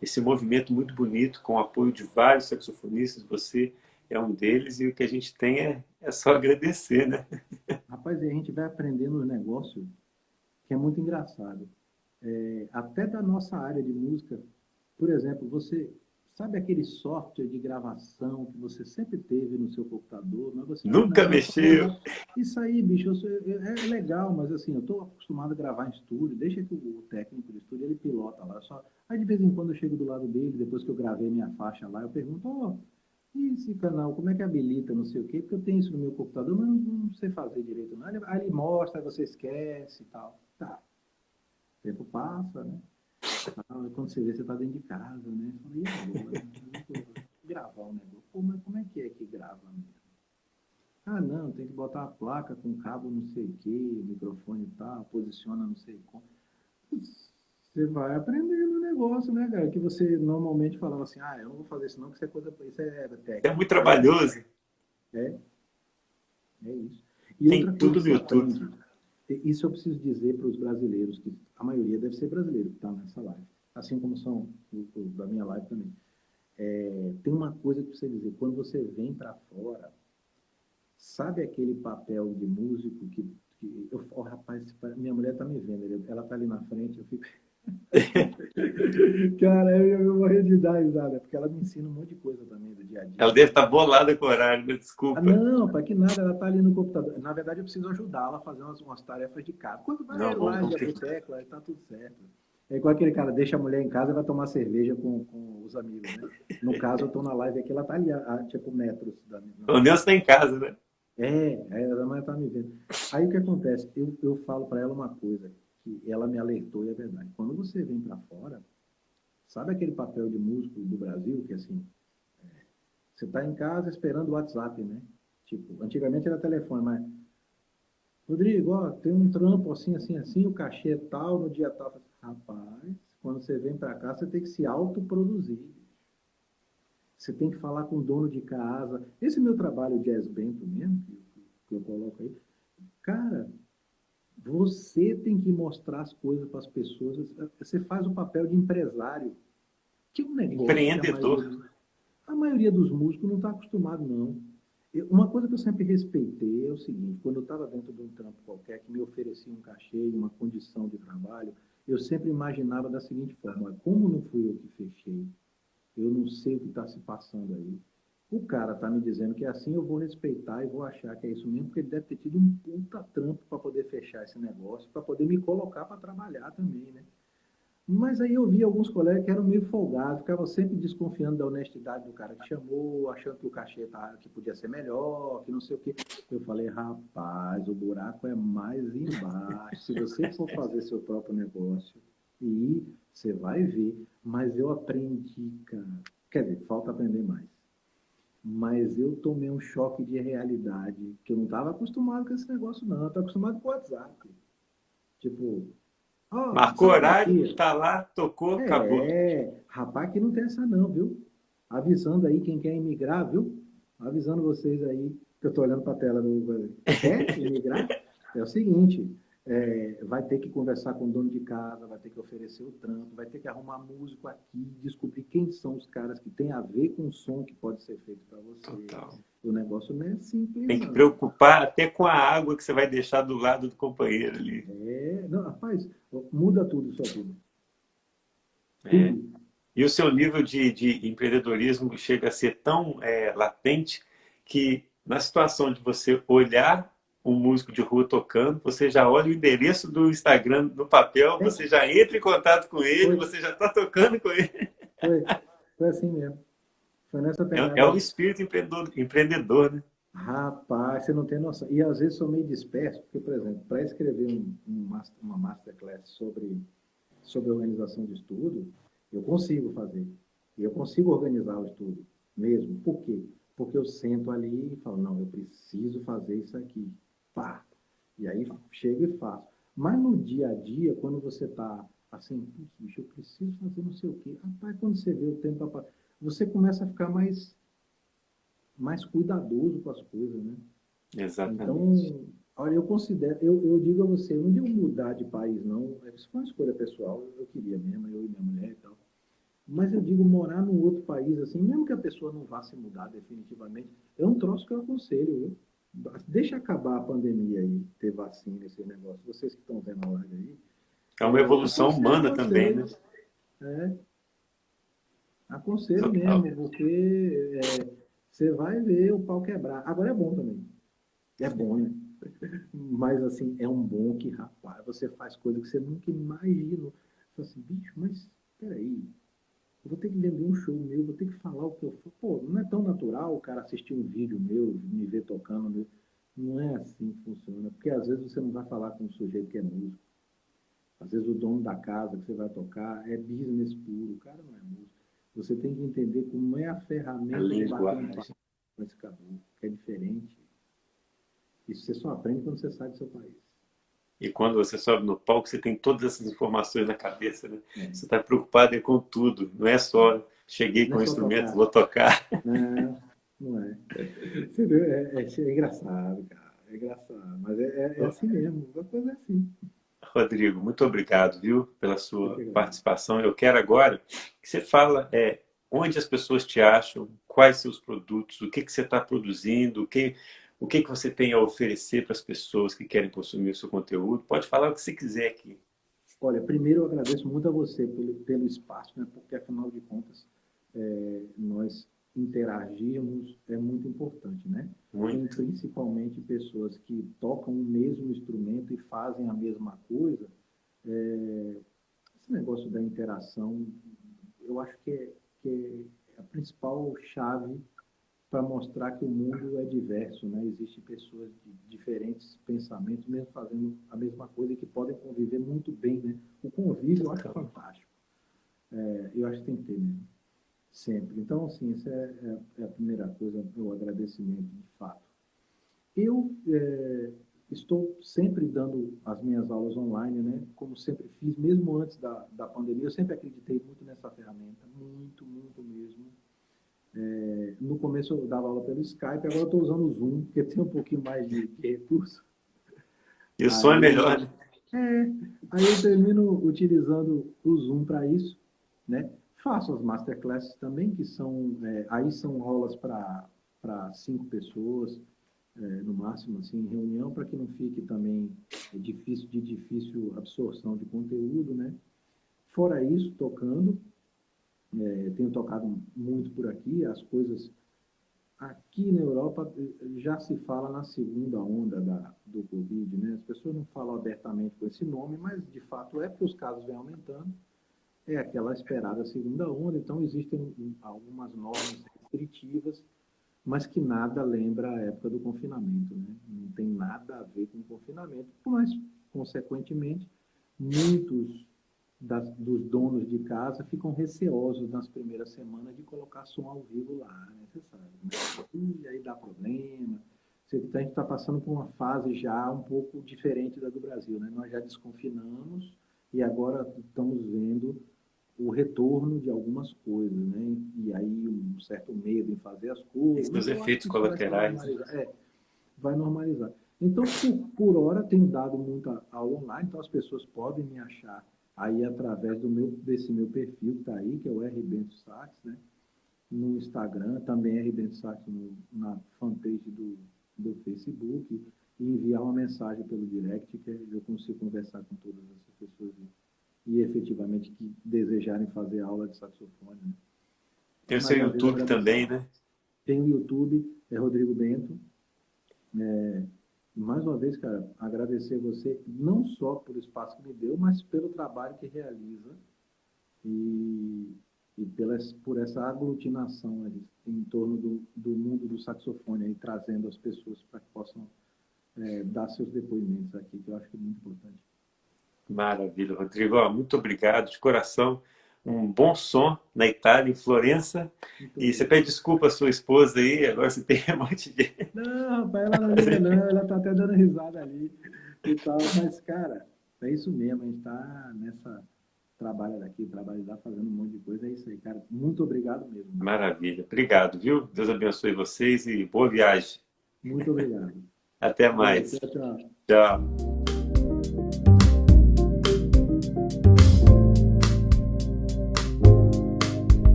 esse movimento muito bonito, com o apoio de vários saxofonistas. Você é um deles e o que a gente tem é só agradecer, né? rapaz, e a gente vai aprendendo um negócio que é muito engraçado. Até da nossa área de música, por exemplo, você sabe aquele software de gravação que você sempre teve no seu computador, mas você, Nunca não, eu só vou mexeu. usar. Isso aí, bicho, é legal, mas assim, eu estou acostumado a gravar em estúdio, deixa que o técnico de estúdio ele pilota lá. Aí de vez em quando eu chego do lado dele, depois que eu gravei minha faixa lá, eu pergunto, ó, e esse canal, como é que habilita, não sei o quê, porque eu tenho isso no meu computador, mas não sei fazer direito, não. Aí ele mostra, aí você esquece e tal. Tá, o tempo passa, né? Quando você vê, você está dentro de casa, né? E agora? Gravar um negócio. Pô, mas como é que grava mesmo? Ah, não, tem que botar a placa com cabo não sei o que, microfone e tal, posiciona não sei como. Você vai aprendendo o negócio, né, cara? Que você normalmente falava assim, eu não vou fazer isso não, que isso é coisa, isso é É muito técnica. trabalhoso. É, é isso. E Tem outra coisa tudo que no você YouTube. aprende, isso eu preciso dizer para os brasileiros, que a maioria deve ser brasileiro que está nessa live, assim como são os da minha live também. Tem uma coisa que você dizer, quando você vem para fora, sabe aquele papel de músico que rapaz, minha mulher tá me vendo, ela tá ali na frente, eu fico. Cara, eu morri de dar risada, porque ela me ensina um monte de coisa também do dia a dia. Ela deve estar bolada com o horário, né? Desculpa. Não, para que nada, ela tá ali no computador. Na verdade, eu preciso ajudá-la a fazer umas tarefas de casa. Quando vai Não, lá, vamos já pro ter. tecla, aí tá tudo certo. É igual aquele cara, deixa a mulher em casa e vai tomar cerveja com os amigos, né? No caso, eu tô na live aqui, ela tá ali a tipo metros da minha. Pelo menos está em casa, né? Ela não está me vendo. Aí o que acontece? Eu falo para ela uma coisa que ela me alertou e é verdade. Quando você vem para fora, sabe aquele papel de músico do Brasil que assim, você está em casa esperando o WhatsApp, né? Tipo, antigamente era telefone, mas Rodrigo, ó, tem um trampo assim, assim, assim, o cachê é tal, no dia tal. Rapaz, quando você vem para cá, você tem que se autoproduzir. Você tem que falar com o dono de casa. Esse meu trabalho Jazz Bento mesmo, que eu coloco aí, cara, você tem que mostrar as coisas para as pessoas. Você faz o papel de empresário, que é um negócio que Empreendedor. a maioria dos músicos não está acostumado, não. Uma coisa que eu sempre respeitei é o seguinte, quando eu estava dentro de um trampo qualquer que me oferecia um cachê e uma condição de trabalho, eu sempre imaginava da seguinte forma, como não fui eu que fechei, eu não sei o que está se passando aí. O cara está me dizendo que é assim, eu vou respeitar e vou achar que é isso mesmo, porque ele deve ter tido um puta trampo para poder fechar esse negócio, para poder me colocar para trabalhar também, né? Mas aí eu vi alguns colegas que eram meio folgados, ficavam sempre desconfiando da honestidade do cara que chamou, achando que o cachê que podia ser melhor, que não sei o quê. Eu falei, rapaz, o buraco é mais embaixo. Se você for fazer seu próprio negócio, e você vai ver. Mas eu aprendi, cara. Quer dizer, falta aprender mais. Mas eu tomei um choque de realidade, que eu não estava acostumado com esse negócio, não. Eu estava acostumado com o WhatsApp. Tipo, ó, Marcou sai horário, daqui. tá lá, tocou, acabou. Rapaz, que não tem essa não, viu? Avisando aí quem quer imigrar, viu? Avisando vocês aí, que eu estou olhando para a tela do... Quer imigrar? É o seguinte, vai ter que conversar com o dono de casa, vai ter que oferecer o trampo, vai ter que arrumar músico aqui, descobrir quem são os caras que tem a ver com o som que pode ser feito para você. Total. O negócio não é simples, Tem que não. preocupar até com a água que você vai deixar do lado do companheiro ali. Não, rapaz, muda tudo sua vida. É. Tudo. E o seu nível de empreendedorismo chega a ser tão latente que na situação de você olhar um músico de rua tocando, você já olha o endereço do Instagram no papel, É, você já entra em contato com ele, foi, você já está tocando com ele. foi, foi assim mesmo. Foi nessa É pegada o aí. espírito empreendedor, né? Rapaz, você não tem noção. E às vezes sou meio disperso, porque, por exemplo, para escrever uma masterclass sobre organização de estudo, eu consigo fazer. E eu consigo organizar o estudo mesmo. Por quê? Porque eu sento ali e falo, não, eu preciso fazer isso aqui. Pá! E aí chego e faço. Mas no dia a dia, quando você está assim, putz, bicho, eu preciso fazer não sei o quê. Rapaz, quando você vê o tempo, você começa a ficar mais cuidadoso com as coisas, né? Exatamente. Então, olha, eu considero, eu digo a você, eu não digo mudar de país, não. Isso foi uma escolha pessoal, eu queria mesmo, eu e minha mulher e tal. Mas eu digo morar num outro país, assim, mesmo que a pessoa não vá se mudar definitivamente, é um troço que eu aconselho, viu? Deixa acabar a pandemia aí, ter vacina, esse negócio. Vocês que estão vendo a live aí, É uma evolução aconselho humana também, né? vocês. É, aconselho Total. mesmo, porque você vai ver o pau quebrar. Agora é bom também. É bom, né? Mas, assim, é um bom que, rapaz, você faz coisas que você nunca imaginou. Você fala assim, bicho, mas peraí, eu vou ter que vender um show meu, vou ter que falar o que eu for. Pô, não é tão natural o cara assistir um vídeo meu, me ver tocando. Não é assim que funciona. Porque às vezes você não vai falar com um sujeito que é músico. Às vezes o dono da casa que você vai tocar é business puro. O cara não é músico. Você tem que entender como é a A ferramenta de bater um papo linguagem. com esse caboclo, que é diferente. Isso você só aprende quando você sai do seu país. E quando você sobe no palco, você tem todas essas informações na cabeça, né? É. Você está preocupado com tudo. Não é só cheguei Não com é o só instrumento, tocar. vou tocar. Não, não é. Entendeu? É engraçado, cara. É engraçado. Mas é assim mesmo. A coisa é assim. Rodrigo, muito obrigado, viu, pela Eu que sua agradeço. participação. Eu quero agora que você fala onde as pessoas te acham, quais seus produtos, o que você está produzindo, o que você tem a oferecer para as pessoas que querem consumir o seu conteúdo. Pode falar o que você quiser aqui. Olha, primeiro eu agradeço muito a você pelo espaço, né? Porque afinal de contas, nós interagirmos é muito importante, né? Com Muito. principalmente pessoas que tocam o mesmo instrumento e fazem a mesma coisa. Esse negócio da interação, eu acho que é a principal chave para mostrar que o mundo é diverso, né? Existem pessoas de diferentes pensamentos, mesmo fazendo a mesma coisa e que podem conviver muito bem, né? O convívio eu acho Total. fantástico. Eu acho que tem que ter mesmo, sempre. Então, assim, essa é a primeira coisa, o agradecimento, de fato. Eu estou sempre dando as minhas aulas online, né? Como sempre fiz, mesmo antes da pandemia, eu sempre acreditei muito nessa ferramenta, muito, muito mesmo. No começo eu dava aula pelo Skype, agora eu estou usando o Zoom, porque tem um pouquinho mais de recurso. E o som é Aí, melhor, né? é, aí eu termino utilizando o Zoom para isso, né? Faço as masterclasses também, que são, aí são aulas para para 5 pessoas, no máximo, assim, em reunião, para que não fique também de difícil absorção de conteúdo, né? Fora isso, tocando, tenho tocado muito por aqui, as coisas aqui na Europa já se fala na segunda onda do Covid, né? As pessoas não falam abertamente com esse nome, mas de fato é porque os casos vêm aumentando, é aquela esperada segunda onda, então existem algumas normas restritivas, mas que nada lembra a época do confinamento, né? Não tem nada a ver com o confinamento, mas, consequentemente, muitos dos donos de casa ficam receosos nas primeiras semanas de colocar som ao vivo lá, né? Você sabe, né? E aí dá problema. A gente está passando por uma fase já um pouco diferente da do Brasil, né? Nós já desconfinamos e agora estamos vendo o retorno de algumas coisas, né? E aí um certo medo em fazer as coisas. Esses Eu acho efeitos que isso vai se colaterais. normalizar. Vai normalizar. Então, por hora, tenho dado muita aula online, então as pessoas podem me achar aí através desse meu perfil que está aí, que é o R. Bento Sax, né? No Instagram, também R. Bento Sax na fanpage do Facebook, e enviar uma mensagem pelo direct, que eu consigo conversar com todas essas pessoas e efetivamente que desejarem fazer aula de saxofone. Né? Tem o seu Mais uma vez, YouTube agradecer. também, né? Tem o YouTube, é Rodrigo Bento. Mais uma vez, cara, agradecer você não só pelo espaço que me deu, mas pelo trabalho que realiza e por essa aglutinação aí, em torno do mundo do saxofone, aí, trazendo as pessoas para que possam dar seus depoimentos aqui, que eu acho que é muito importante. Maravilha, Rodrigo. Ó, muito obrigado, de coração. Um bom som na Itália, em Florença. E você pede desculpa à sua esposa aí, agora você tem um monte de... Não, rapaz, ela não liga não, ela tá até dando risada ali e tal, mas, cara, é isso mesmo, a gente tá nessa trabalha daqui, trabalha lá, fazendo um monte de coisa, é isso aí, cara. Muito obrigado mesmo. Maravilha. Obrigado, viu? Deus abençoe vocês e boa viagem. Muito obrigado. Até Valeu, mais. tchau, tchau. Tchau.